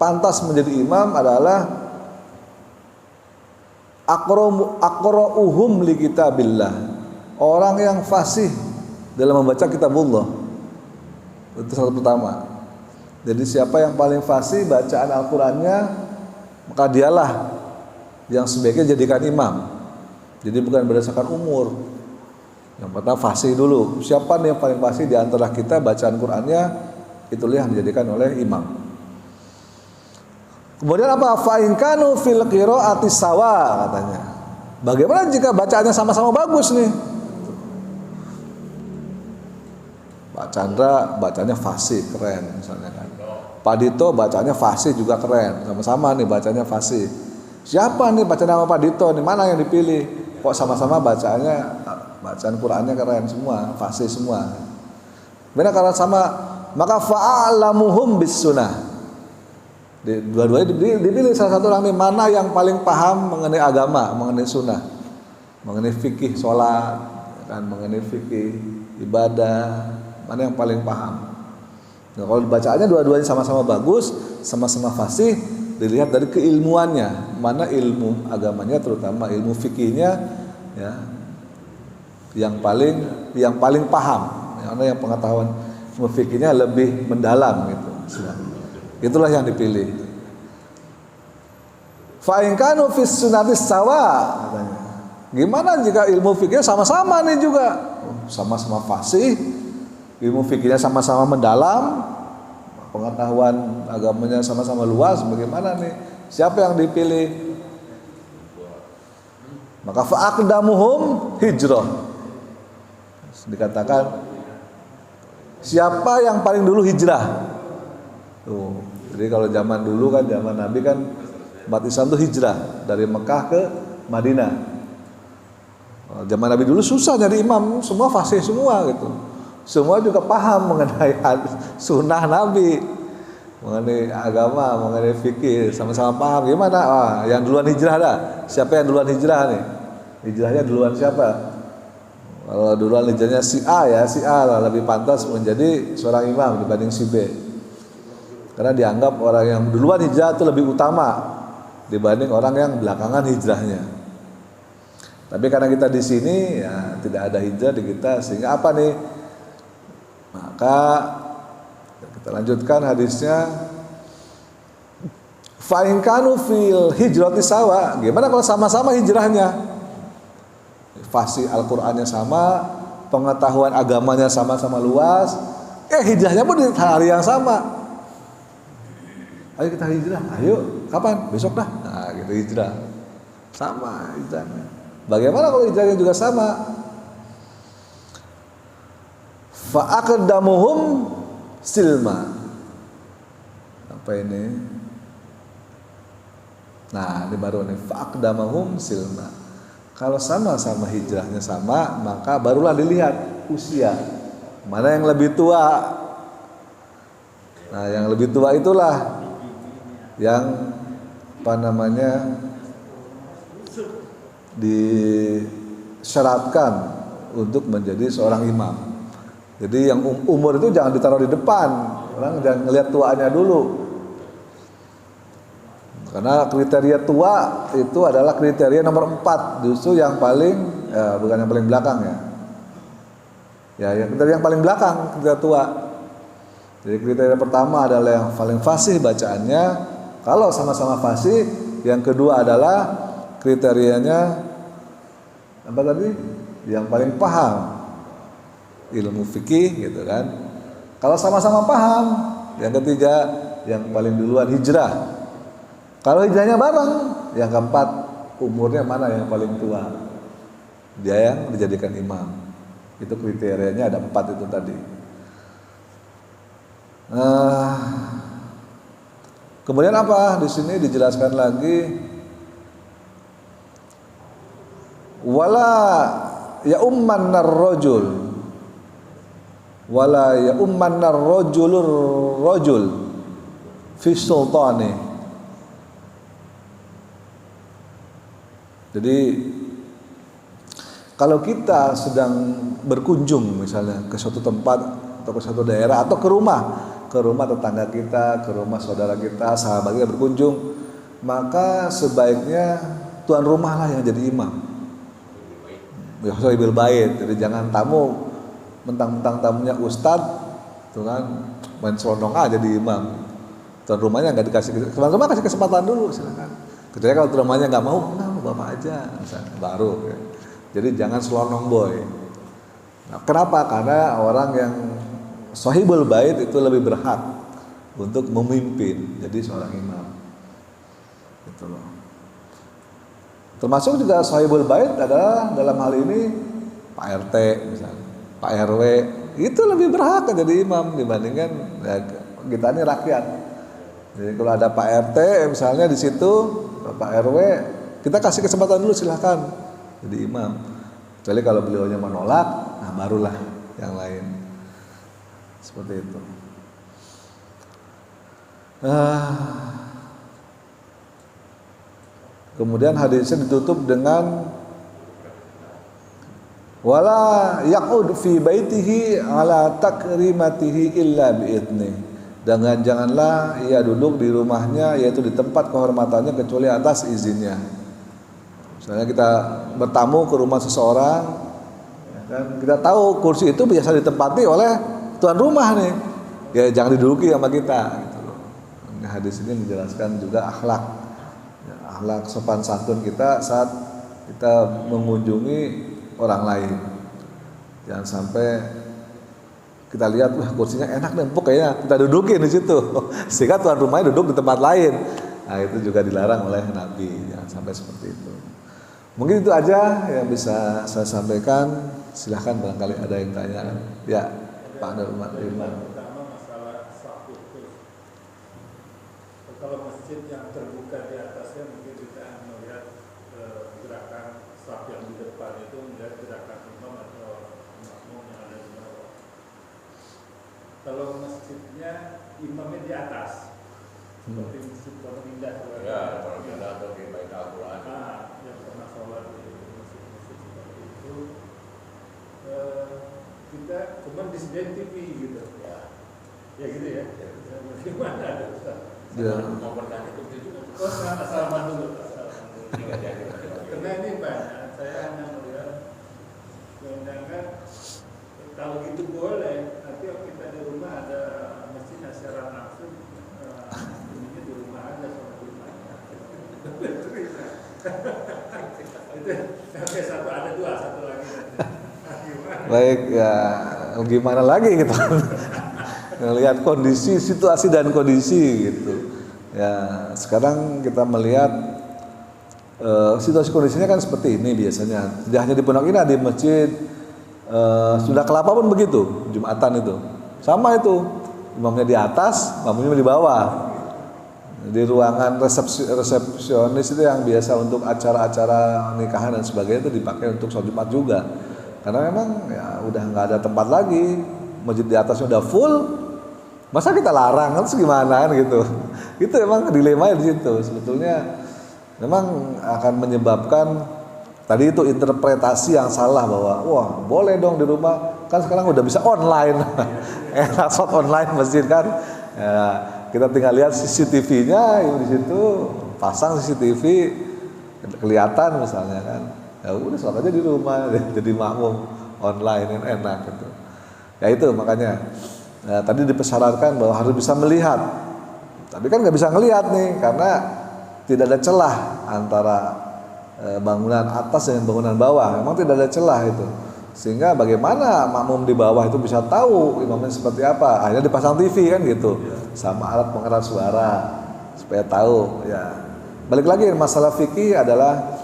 pantas menjadi imam adalah aqra'uhum li kitabillah. Orang yang fasih dalam membaca kitabullah. Itu syarat pertama. Jadi siapa yang paling fasih bacaan Al-Qur'annya, maka dialah yang sebaiknya jadikan imam. Jadi bukan berdasarkan umur. Yang pertama fasih dulu. Siapa nih yang paling fasih di antara kita bacaan Qur'annya, itulah yang dijadikan oleh imam. Kemudian apa? Fa in kanu fil qiraati sawa, katanya. Bagaimana jika bacaannya sama-sama bagus nih? Pak Chandra bacanya fasih, keren misalnya kan. Pak Dito bacanya fasih juga keren, sama-sama nih bacanya fasih. Siapa nih baca nama Pak Dito nih, mana yang dipilih? Kok sama-sama bacaan Qur'annya keren semua, fasih semua. Benar, karena sama, maka fa'alamuhum bis sunnah. Dua-duanya dipilih salah satu orang nih, mana yang paling paham mengenai agama, mengenai sunnah. mengenai fikih sholat, kan, mengenai fikih ibadah, mana yang paling paham. Nah, kalau bacaannya dua-duanya sama-sama bagus, sama-sama fasih, dilihat dari keilmuannya, mana ilmu agamanya, terutama ilmu fikihnya, ya, yang paling paham, mana yang pengetahuan ilmu fikihnya lebih mendalam gitu. Itulah yang dipilih. Fa in kanu fis sunnatis sawa, katanya. Gimana jika ilmu fikihnya sama-sama nih juga, sama-sama fasih, ilmu fikihnya sama-sama mendalam, pengetahuan agamanya sama-sama luas, bagaimana nih? Siapa yang dipilih? Maka fa aqdamuhum hijrah. Dikatakan siapa yang paling dulu hijrah? Tuh, jadi kalau zaman dulu kan, zaman Nabi kan umat Islam itu hijrah dari Mekah ke Madinah. Zaman Nabi dulu susah nyari imam, semua fasih semua gitu. Semua juga paham mengenai sunnah Nabi, mengenai agama, mengenai fikih, sama-sama paham. Gimana? Yang duluan hijrah dah. Siapa yang duluan hijrah nih? Hijrahnya duluan siapa? Kalau duluan hijrahnya si A, ya si A lah lebih pantas menjadi seorang imam dibanding si B. Karena dianggap orang yang duluan hijrah itu lebih utama dibanding orang yang belakangan hijrahnya. Tapi karena kita di sini ya tidak ada hijrah di kita, sehingga apa nih? Maka kita lanjutkan hadisnya. Fa in kanu fil hijrati sawa. Gimana kalau sama-sama hijrahnya? Fasih Al-Qur'annya sama, pengetahuan agamanya sama-sama luas, hijrahnya pun di hari yang sama. Ayo kita hijrah, ayo, kapan? Besok dah. Nah, gitu hijrah. Sama hijrahnya. Bagaimana kalau hijrahnya juga sama? Fa aqdamuhum silma. Apa ini? Nah, ini baru nih, fa aqdamuhum silma. Kalau sama-sama hijrahnya sama, maka barulah dilihat usia. Mana yang lebih tua? Nah, yang lebih tua itulah yang disyaratkan untuk menjadi seorang imam. Jadi yang umur itu jangan ditaruh di depan, orang jangan ngelihat tuanya dulu. Karena kriteria tua itu adalah kriteria nomor 4, justru yang paling bukan yang paling belakang ya. Ya, yang kriteria yang paling belakang kriteria tua. Jadi kriteria pertama adalah yang paling fasih bacaannya. Kalau sama-sama fasih, yang kedua adalah kriterianya apa tadi? Yang paling paham ilmu fikih gitu kan. Kalau sama-sama paham, yang ketiga yang paling duluan hijrah. Kalau hijrahnya bareng, yang keempat umurnya mana yang paling tua? Dia yang dijadikan imam. Itu kriterianya ada 4 itu tadi. Kemudian apa? Di sini dijelaskan lagi, wala ya umman narrojul, wala ya umman narrojulur rojul fi sultani. Jadi kalau kita sedang berkunjung misalnya ke suatu tempat atau ke suatu daerah atau ke rumah tetangga kita, ke rumah saudara kita, sahabat kita berkunjung, maka sebaiknya tuan rumah lah yang jadi imam. Ya, sohibul bait. Jadi jangan tamu mentang-mentang tamunya ustadz, tuh kan main selondong aja jadi imam. Tuan rumahnya nggak dikasih, tuan rumah kasih kesempatan dulu, silakan. Kecuali kalau tuan rumahnya nggak mau, bapak aja, misalnya, baru. Ya. Jadi jangan selondong boy. Nah, kenapa? Karena orang yang Sohibul bait itu lebih berhak untuk memimpin jadi seorang imam. Gitu loh. Termasuk juga sohibul bait adalah dalam hal ini Pak RT misalnya, Pak RW itu lebih berhak jadi imam dibandingkan ya, kita ini rakyat. Jadi kalau ada Pak RT misalnya di situ, Pak RW, kita kasih kesempatan dulu silahkan jadi imam. Kecuali kalau beliaunya menolak, nah barulah yang lain. Seperti itu. Kemudian hadisnya ditutup dengan wala yaqud fi baitihi ala takrimatihi illa biidni. Dan janganlah ia duduk di rumahnya, yaitu di tempat kehormatannya, kecuali atas izinnya. Misalnya kita bertamu ke rumah seseorang, ya kan, kita tahu kursi itu biasa ditempati oleh tuan rumah nih, ya jangan diduduki sama kita gitu loh. Nah, hadis ini menjelaskan juga akhlak, ya, akhlak sopan santun kita saat kita mengunjungi orang lain. Jangan sampai kita lihat, wah kursinya enak nih, empuk kayaknya, kita dudukin di situ, sehingga tuan rumahnya duduk di tempat lain. Nah, itu juga dilarang oleh Nabi, jangan sampai seperti itu. Mungkin itu aja yang bisa saya sampaikan. Silahkan barangkali ada yang tanya. Ya, Pak Nurman. Pertama masalah saf khusus. Kalau masjid yang terbuka di atasnya mungkin kita melihat gerakan saf yang di depan itu melihat gerakan imam atau makmum yang ada di bawah. Kalau masjidnya imamnya di atas, seperti masjid Pondok Indah. Ya, kalau kita atau di Bait Al-Quran. Yang pernah sholat di masjid-masjid seperti itu, kita cuma disediain TV gitu. Ya gitu ya. Bagaimana ada Ustaz? Ya. Mau bertanya itu juga. Oh, assalamualaikum dulu. Karena ini banyak, saya hanya melihat sedangkan kalau gitu boleh. Nanti kita di rumah ada masjid secara langsung, ini di rumah ada sholat di rumahnya. Itu oke, satu ada dua, satu lagi. Baik, ya gimana lagi gitu. Melihat kondisi, situasi dan kondisi gitu. Ya, sekarang kita melihat situasi kondisinya kan seperti ini biasanya. Tidak hanya di Pondok Indah, di masjid Sunda Kelapa pun begitu, Jumatan itu. Sama itu, imamnya di atas, makmumnya di bawah. Di ruangan resepsionis itu yang biasa untuk acara-acara nikahan dan sebagainya itu dipakai untuk sholat Jumat juga. Karena memang ya udah nggak ada tempat lagi, masjid di atasnya udah full, masa kita larang, terus gimana gitu. Itu emang dilemanya di situ. Sebetulnya memang akan menyebabkan tadi itu interpretasi yang salah bahwa wah boleh dong di rumah, kan sekarang udah bisa online, enak sholat online masjid kan. Ya, kita tinggal lihat CCTV-nya di situ, pasang CCTV kelihatan misalnya kan. Ya udah sholat aja di rumah, jadi makmum online yang enak gitu. Ya itu makanya tadi dipersyaratkan bahwa harus bisa melihat. Tapi kan nggak bisa ngelihat nih karena tidak ada celah antara bangunan atas dengan bangunan bawah. Memang tidak ada celah itu. Sehingga bagaimana makmum di bawah itu bisa tahu imamnya seperti apa? Akhirnya dipasang TV kan gitu, sama alat pengeras suara supaya tahu. Ya balik lagi masalah fikih adalah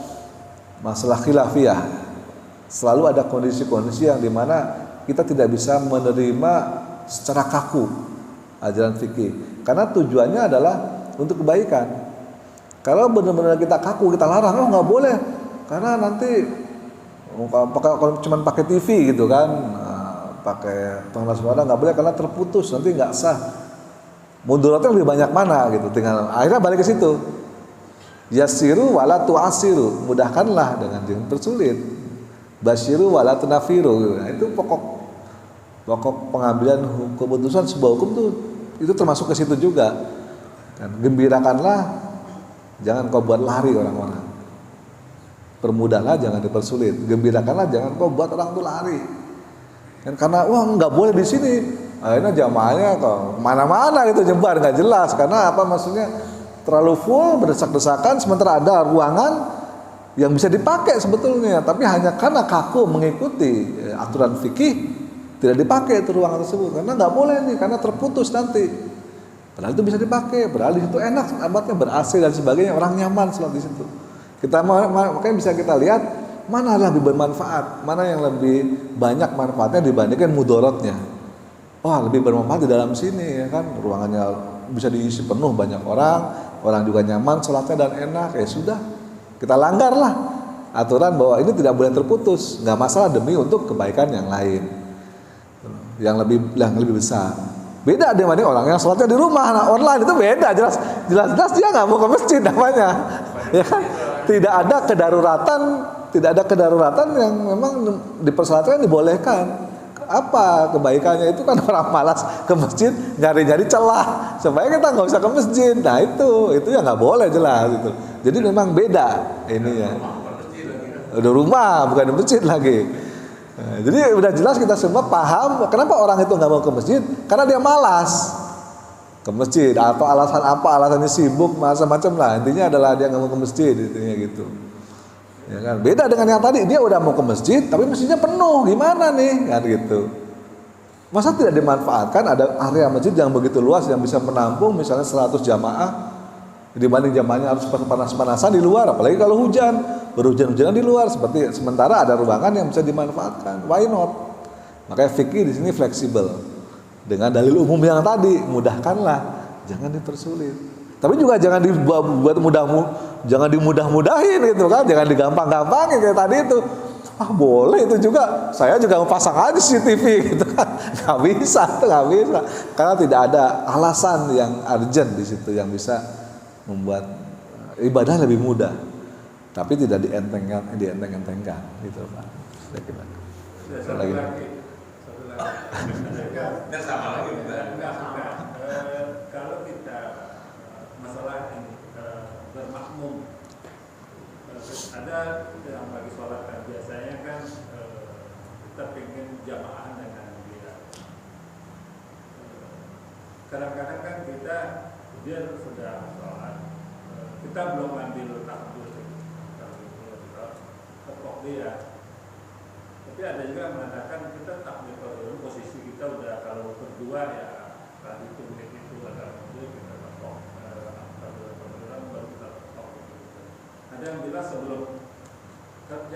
masalah khilafiyah. Selalu ada kondisi-kondisi yang dimana kita tidak bisa menerima secara kaku ajaran fikih, karena tujuannya adalah untuk kebaikan. Kalau benar-benar kita kaku, kita larang, oh nggak boleh, karena nanti kalau cuma pakai TV gitu kan, pakai pengeras suara nggak boleh karena terputus, nanti nggak sah. Mudaratnya lebih banyak mana gitu, tinggal akhirnya balik ke situ. Yassiru wala tu'assiru, mudahkanlah dengan jangan persulit. Basyiru wala tunafiru. Nah, itu pokok pengambilan keputusan sebuah hukum tuh itu termasuk ke situ juga. Kan gembirakanlah, jangan kau buat lari orang-orang. Permudahlah, jangan dipersulit. Gembirakanlah, jangan kau buat orang tuh lari. Kan karena wah nggak boleh di sini. Akhirnya jamaahnya kok mana-mana gitu nyebar nggak jelas. Karena apa maksudnya? Terlalu full, berdesak-desakan, sementara ada ruangan yang bisa dipakai sebetulnya, tapi hanya karena kaku mengikuti aturan fikih tidak dipakai itu ruangan tersebut karena nggak boleh nih, karena terputus nanti. Padahal itu bisa dipakai, padahal di situ enak, amatnya ber-AC dan sebagainya, orang nyaman sholat di situ. Kita makanya bisa kita lihat mana yang lebih bermanfaat, mana yang lebih banyak manfaatnya dibandingkan mudaratnya. Wah lebih bermanfaat di dalam sini ya kan, ruangannya bisa diisi penuh banyak orang juga nyaman sholatnya dan enak, ya sudah kita langgarlah aturan bahwa ini tidak boleh terputus, nggak masalah demi untuk kebaikan yang lain, yang lebih besar. Beda dibanding orang yang sholatnya di rumah, nah online itu beda, jelas dia nggak mau ke masjid namanya, ya kan? Tidak ada kedaruratan tidak ada kedaruratan yang memang dipersyaraatkan dibolehkan. Apa kebaikannya itu kan orang malas ke masjid nyari-nyari celah supaya kita nggak usah ke masjid. Nah itu ya nggak boleh jelas itu. Jadi memang beda ininya. Udah rumah bukan di masjid lagi. Nah, jadi udah jelas kita semua paham kenapa orang itu nggak mau ke masjid, karena dia malas ke masjid atau alasan apa, alasannya sibuk macam-macam lah. Intinya adalah dia nggak mau ke masjid, intinya gitu. Ya kan? Beda dengan yang tadi, dia udah mau ke masjid tapi masjidnya penuh, gimana nih? Kan gitu. Masa tidak dimanfaatkan ada area masjid yang begitu luas yang bisa menampung misalnya 100 jamaah dibanding jamaahnya harus panas-panasan di luar, apalagi kalau hujan, berhujan-hujanan di luar, seperti sementara ada ruangan yang bisa dimanfaatkan. Why not? Makanya fikih di sini fleksibel. Dengan dalil umum yang tadi, mudahkanlah, jangan dipersulit. Tapi juga jangan dibuat jangan dimudah-mudahin gitu kan, jangan digampang-gampangin kayak tadi itu. Ah boleh itu juga, saya juga mau pasang aja CCTV gitu kan, nggak bisa, karena tidak ada alasan yang urgent di situ yang bisa membuat ibadah lebih mudah, tapi tidak dienteng-entengkan gitu Pak. Satu lagi. Dan sama lagi Kalau kita masalah ini bermakmum, ada yang lagi sholat kan biasanya kan kita pengen jamaah dengan dia. Kadang-kadang kan dia sudah sholat, kita belum ambil takbir, tepok dia. Tapi ada juga yang mengatakan kita takbir dulu, posisi kita udah kalau berdua ya tadi itu menit itu ada mobil kita tepok, baru kita tepok. Ada yang bilang sebelum,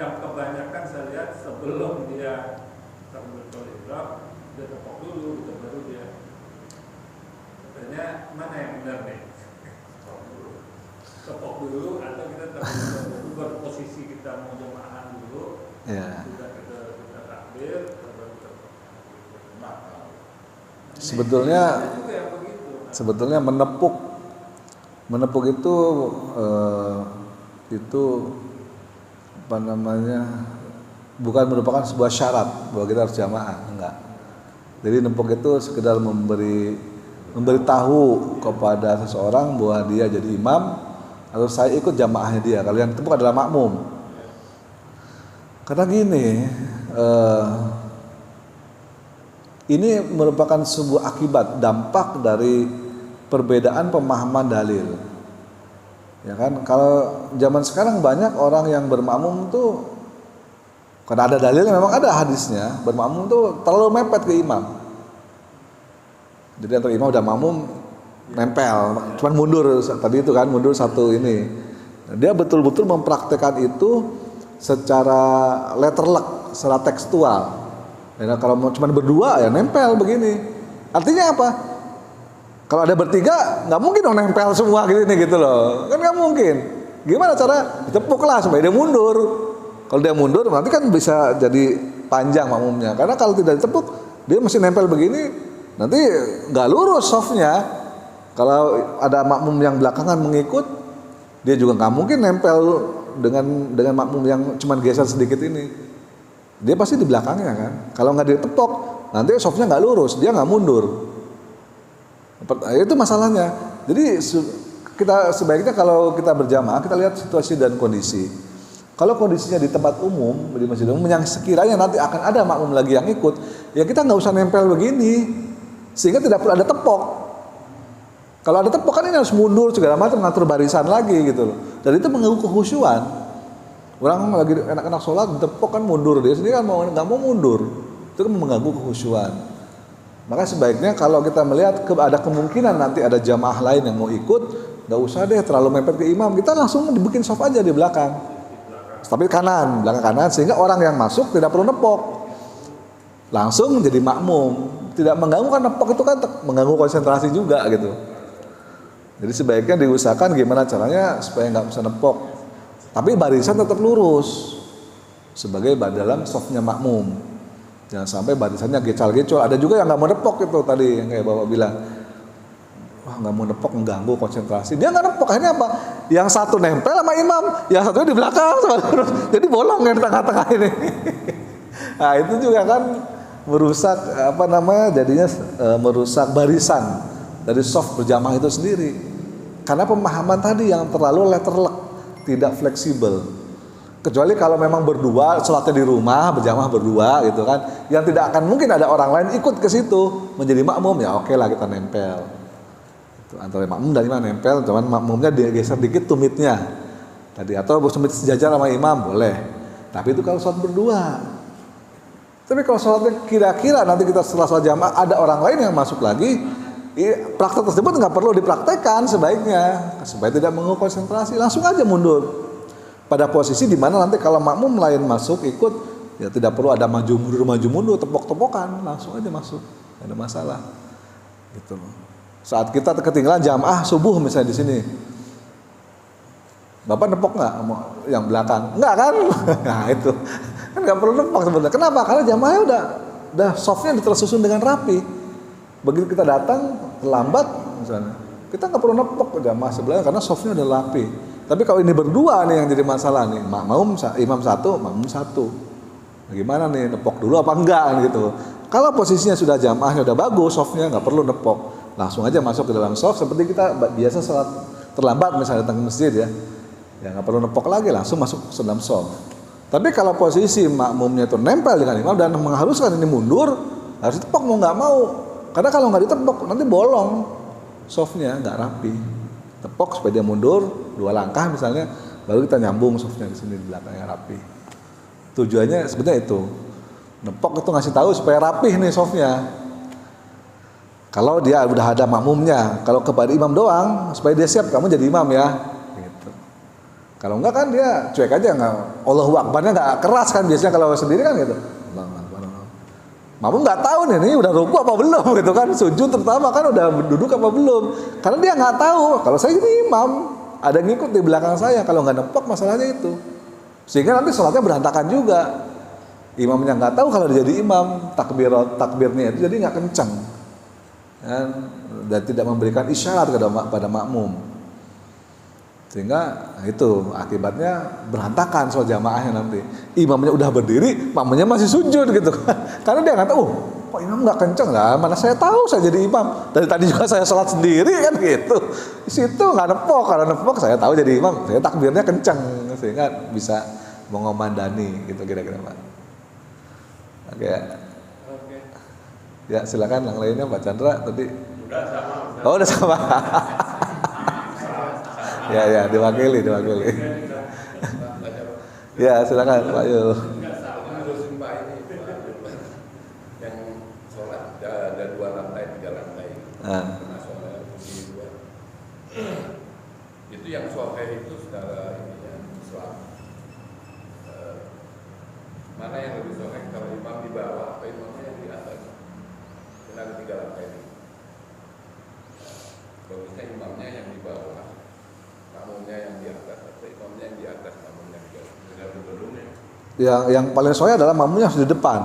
yang kebanyakan saya lihat sebelum dia takbir dia tepok dulu, gitu, baru dia. Katanya mana yang benar nih? Tepok dulu atau kita takbir dulu, baru posisi kita mau jemaah dulu, sudah kita takbir, baru kita tepok. Sebetulnya menepuk itu apa namanya, bukan merupakan sebuah syarat bahwa kita harus jamaah, enggak. Jadi nepuk itu sekedar memberitahu kepada seseorang bahwa dia jadi imam atau saya ikut jamaahnya dia. Kalau yang tepuk adalah makmum. Karena gini, ini merupakan sebuah akibat dampak dari perbedaan pemahaman dalil. Ya kan, kalau zaman sekarang banyak orang yang bermakmum tuh karena ada dalilnya, memang ada hadisnya, bermakmum tuh terlalu mepet ke imam. Jadi antar imam udah makmum nempel, cuman mundur tadi itu kan, mundur satu ini. Dia betul-betul mempraktekkan itu secara letterlek, secara tekstual. Ya, kalau mau cuman berdua ya nempel begini. Artinya apa? Kalau ada bertiga nggak mungkin dong nempel semua gitu loh, kan nggak mungkin. Gimana cara ditepuk lah supaya dia mundur. Kalau dia mundur nanti kan bisa jadi panjang makmumnya. Karena kalau tidak ditepuk dia masih nempel begini, nanti nggak lurus softnya. Kalau ada makmum yang belakangan mengikut, dia juga nggak mungkin nempel dengan makmum yang cuma geser sedikit ini. Dia pasti di belakangnya kan. Kalau nggak ditepok, nanti softnya nggak lurus, dia nggak mundur. Itu masalahnya. Jadi kita sebaiknya kalau kita berjamaah kita lihat situasi dan kondisi. Kalau kondisinya di tempat umum, di masjid umum yang sekiranya nanti akan ada makmum lagi yang ikut, ya kita nggak usah nempel begini, sehingga tidak perlu ada tepok. Kalau ada tepok kan ini harus mundur segala macam, ngatur barisan lagi gitu loh. Dan itu mengganggu kehusyuan. Orang lagi enak-enak sholat, ditepok kan mundur, dia sendiri kan nggak mau mundur, itu kan mengganggu kehusyuan. Maka sebaiknya kalau kita melihat ada kemungkinan nanti ada jamaah lain yang mau ikut, nggak usah deh terlalu mepet ke imam, kita langsung dibikin soft aja di belakang. Tapi belakang kanan, sehingga orang yang masuk tidak perlu nepok, langsung menjadi makmum, tidak mengganggu, kan nepok itu kan mengganggu konsentrasi juga gitu. Jadi sebaiknya diusahakan gimana caranya supaya nggak bisa nepok, tapi barisan tetap lurus sebagai dalam softnya makmum. Jangan sampai barisannya gecal-gecol. Ada juga yang nggak mau nepok itu tadi yang kayak Bapak bilang. wah nggak mau nepok, mengganggu konsentrasi. Dia nggak nepok, akhirnya apa? Yang satu nempel sama imam, yang satunya di belakang. Jadi bolong yang di tengah-tengah ini. Nah itu juga kan merusak jadinya merusak barisan dari soft berjamaah itu sendiri. Karena pemahaman tadi yang terlalu letterlek, tidak fleksibel. Kecuali kalau memang berdua, sholatnya di rumah, berjamaah berdua gitu kan, yang tidak akan mungkin ada orang lain ikut ke situ menjadi makmum, ya oke lah kita nempel. Itu antara makmum dan imam nempel, cuman makmumnya digeser dikit tumitnya tadi, atau tumit sejajar sama imam boleh. Tapi itu kalau sholat berdua. Tapi kalau sholatnya kira-kira nanti kita setelah sholat jamaah ada orang lain yang masuk lagi, praktek tersebut nggak perlu dipraktekkan sebaiknya, supaya tidak mengganggu konsentrasi, langsung aja mundur. Pada posisi di mana nanti kalau makmum lain masuk ikut, ya tidak perlu ada maju mundur, tepok-tepokan, langsung aja masuk, tidak ada masalah. Gitu loh. Saat kita ketinggalan jamaah subuh misalnya di sini, Bapak nepok nggak yang belakang? Nggak kan? Nah itu kan nggak perlu nepok sebenarnya. Kenapa? Karena jamaahnya udah softnya tersusun dengan rapi. Begitu kita datang terlambat misalnya, kita nggak perlu nepok jamaah sebelahnya karena softnya udah rapi. Tapi kalau ini berdua nih yang jadi masalah nih, imam satu, makmum satu. Bagaimana nih, nepok dulu apa enggak gitu. Kalau posisinya sudah jamaahnya udah bagus, softnya nggak perlu nepok, langsung aja masuk ke dalam soft seperti kita biasa salat terlambat misalnya datang ke masjid ya nggak perlu nepok lagi, langsung masuk ke dalam soft. Tapi kalau posisi makmumnya itu nempel dengan imam dan mengharuskan ini mundur, harus ditepok mau nggak mau. Karena kalau nggak ditepok nanti bolong, softnya nggak rapi. Tepok supaya dia mundur 2 langkah misalnya, baru kita nyambung softnya di sini di belakangnya rapi. Tujuannya sebenarnya itu, nepok itu ngasih tahu supaya rapih nih softnya. Kalau dia udah ada makmumnya, kalau kepada imam doang supaya dia siap kamu jadi imam ya. Gitu. Kalau enggak kan dia cuek aja, nggak Allahu Akbarnya nggak keras kan biasanya kalau sendiri kan gitu. Makmum nggak tahu nih udah ruku apa belum gitu kan, sujud terutama kan udah duduk apa belum, karena dia nggak tahu kalau saya ini imam ada yang ngikut di belakang saya, kalau nggak nepok masalahnya itu, sehingga nanti sholatnya berantakan juga. Imamnya nggak tahu kalau dia jadi imam, takbirnya itu jadi nggak kencang dan tidak memberikan isyarat pada makmum, sehingga itu akibatnya berantakan sholat jamaahnya nanti. Imamnya udah berdiri, makmumnya masih sujud gitu karena dia nggak tahu, kok imam nggak kencang lah, mana saya tahu saya jadi imam, dari tadi juga saya sholat sendiri kan gitu. Di situ nggak nepok, kalau nepok saya tahu jadi imam, saya takbirnya kencang sehingga bisa mengomandani gitu kira-kira Pak. Oke. Ya silakan yang lainnya Pak Chandra tadi. Udah sama. Oh udah sama. Ya diwakili. Ya silakan Pak Yul. Yang sholat ada 2 lantai, 3 lantai. Karena sholat di 2. Itu yang soheh itu secara Islam. Mana yang lebih soheh, kalau imam di bawah atau imamnya yang di atas? Karena ada 3 lantai ini. Bagusnya imamnya yang di bawah, makmumnya yang di atas, atau imamnya yang di atas, makmumnya yang di bawah. Yang paling soalnya adalah makmumnya harus di depan.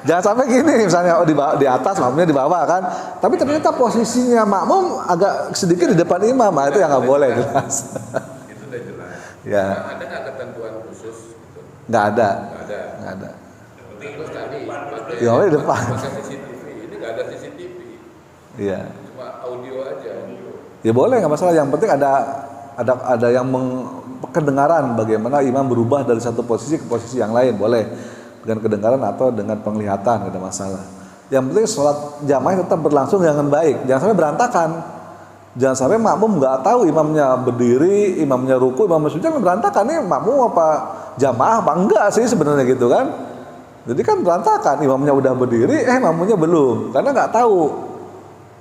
Jangan sampai gini misalnya di atas makmumnya di bawah kan, tapi ternyata posisinya makmum agak sedikit di depan imam, itu yang nggak boleh jelas. Itu udah jelas. Ya. Ada nggak ketentuan khusus? Gitu? Nggak ada. Terus tadi Ya di depan. pakai CCTV, ini nggak ada CCTV. Iya. Cuma audio aja. Ya boleh nggak masalah. Yang penting ada yang kedengaran bagaimana imam berubah dari satu posisi ke posisi yang lain, boleh dengan kedengaran atau dengan penglihatan, nggak ada masalah. Yang penting sholat jamaah tetap berlangsung dengan baik, jangan sampai berantakan. Jangan sampai makmum nggak tahu imamnya berdiri, imamnya ruku, imamnya sujud, berantakan nih makmum apa jamaah apa enggak sih sebenarnya gitu kan. Jadi kan berantakan, imamnya udah berdiri, makmumnya belum, karena nggak tahu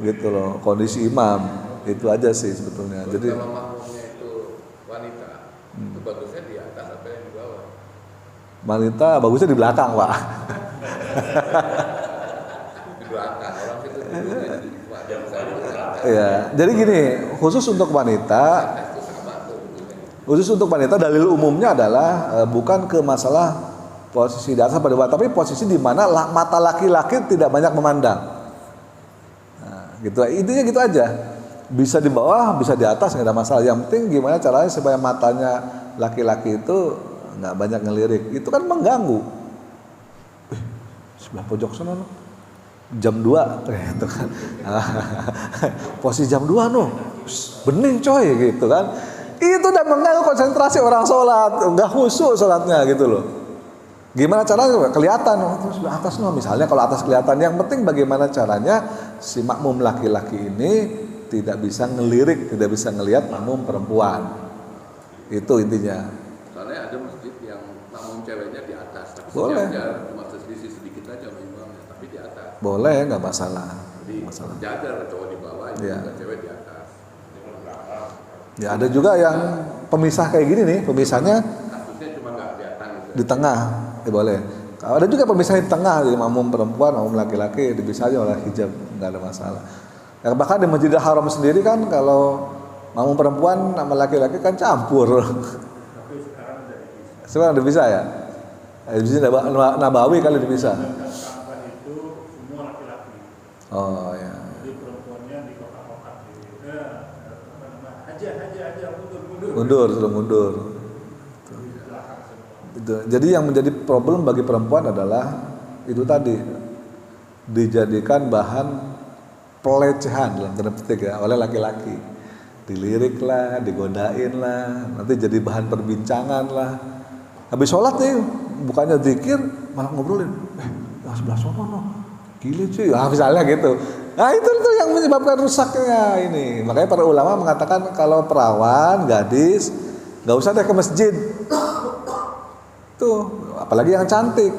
gitu loh kondisi imam. Itu aja sih sebetulnya. Jadi kalau makmumnya itu wanita, itu bagusnya di atas atau yang di bawah? wanita bagusnya di belakang Pak. Di belakang, orang situ di wajah saya. Iya, jadi gini, khusus untuk wanita dalil umumnya adalah bukan ke masalah posisi di atas pada bawah, tapi posisi di mana mata laki-laki tidak banyak memandang. gitu. Intinya gitu aja. Bisa di bawah, bisa di atas, nggak ada masalah. Yang penting gimana caranya supaya matanya laki-laki itu nggak banyak ngelirik. Itu kan mengganggu. Sebelah pojok sana no. Jam 2 gitu kan. Posisi jam 2 no. Bening coy gitu kan. Itu udah mengganggu konsentrasi orang sholat, nggak khusyuk sholatnya gitu loh. Gimana caranya kelihatan terus di atas no, misalnya kalau atas kelihatan, yang penting bagaimana caranya si makmum laki-laki ini tidak bisa ngelirik, tidak bisa ngelihat makmum perempuan. Itu intinya. Soalnya ada masjid yang makmum ceweknya di atas, tapi boleh. Cuma selisih sedikit aja sama imamnya, tapi di atas. Boleh, nggak masalah. Jadi jajar cowok di bawah, ya. Cewek di atas. Ya ada juga yang pemisah kayak gini nih, pemisahnya kasusnya cuma nggak kelihatan gitu. Di tengah, boleh. Ada juga pemisah di tengah, jadi makmum perempuan, makmum laki-laki dipisah aja oleh hijab, nggak ada masalah. Ya, bahkan di Masjidil Haram sendiri kan kalau makmum perempuan sama laki-laki kan campur. Tapi Sekarang udah bisa ya? Di sini Nabawi kali dipisah. Ka'bah itu semua laki-laki. Oh ya. Jadi perempuannya di kotak-kotak gitu. Aja mundur. Mundur, sudah mundur. Itu. Jadi yang menjadi problem bagi perempuan adalah itu tadi, dijadikan bahan pelecehan dalam tanda petik ya oleh laki-laki, dilirik lah, digodain lah, nanti jadi bahan perbincangan lah. Habis sholat nih, bukannya zikir malah ngobrolin, yang sebelah sono no, gile cuy, misalnya gitu. Nah itu yang menyebabkan rusaknya ini. Makanya para ulama mengatakan kalau perawan, gadis, nggak usah deh ke masjid. Tuh, apalagi yang cantik.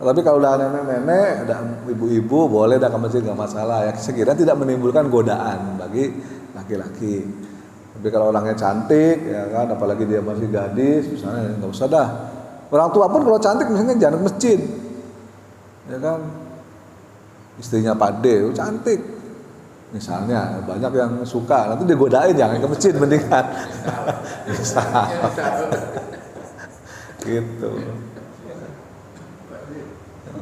Tapi kalau udah nenek-nenek, udah ibu-ibu, boleh dah ke masjid, nggak masalah. Ya sekiranya tidak menimbulkan godaan bagi laki-laki. Tapi kalau orangnya cantik, ya kan, apalagi dia masih gadis, misalnya nggak usah dah. Orang tua pun kalau cantik, misalnya jangan ke masjid, ya kan. Istrinya Pak D, cantik, misalnya banyak yang suka, nanti digodain, jangan ke masjid, mendingan. Gitu.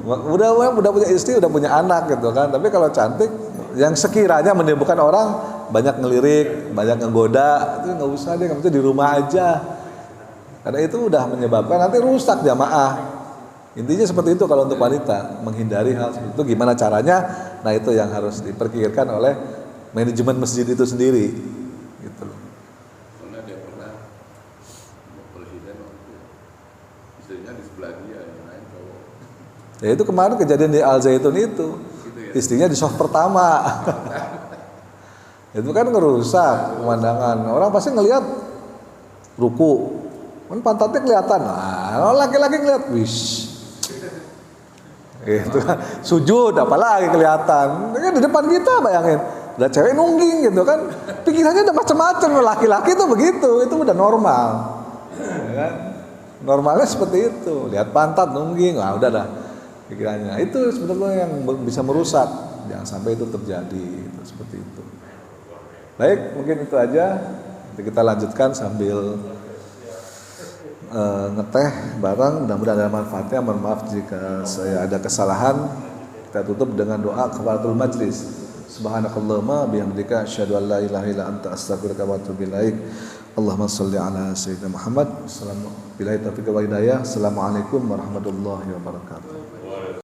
Udah punya istri, udah punya anak gitu kan. Tapi kalau cantik, yang sekiranya menimbulkan orang banyak ngelirik, banyak ngegoda, itu nggak usah deh, kamu di rumah aja. Karena itu udah menyebabkan nanti rusak jamaah. Intinya seperti itu kalau untuk wanita, menghindari hal seperti itu. Gimana caranya? Nah itu yang harus diperkirakan oleh manajemen masjid itu sendiri. Gitu. Karena dia pernah presiden istrinya di sebelah dia, yang lain cowok. Ya itu kemarin kejadian di Al Zaitun itu, Gitu ya? istrinya di soft pertama. Itu kan ngerusak pemandangan. Orang pasti ngelihat ruku, kan pantatnya kelihatan. Nah, laki-laki ngelihat, wish. Itu kan sujud, apalagi kelihatan. Kan di depan kita bayangin, ada cewek nungging gitu kan. Pikirannya udah macam-macam. Laki-laki itu begitu, itu udah normal. Ya kan? Normalnya seperti itu. Lihat pantat nungging, udah dah pikirannya. Itu sebetulnya yang bisa merusak. Jangan sampai itu terjadi. Itu seperti itu. Baik, mungkin itu aja. Nanti kita lanjutkan sambil ngeteh bareng. Mudah-mudahan ada manfaatnya. Mohon maaf jika saya ada kesalahan. Kita tutup dengan doa kafaratul majlis. Subhanakallahumma bihamdika asyhadu an la ilaha illa anta astaghfiruka wa atubu ilaik. Allahumma shalli ala sayyidina Muhammad. Assalamualaikum warahmatullahi wabarakatuh.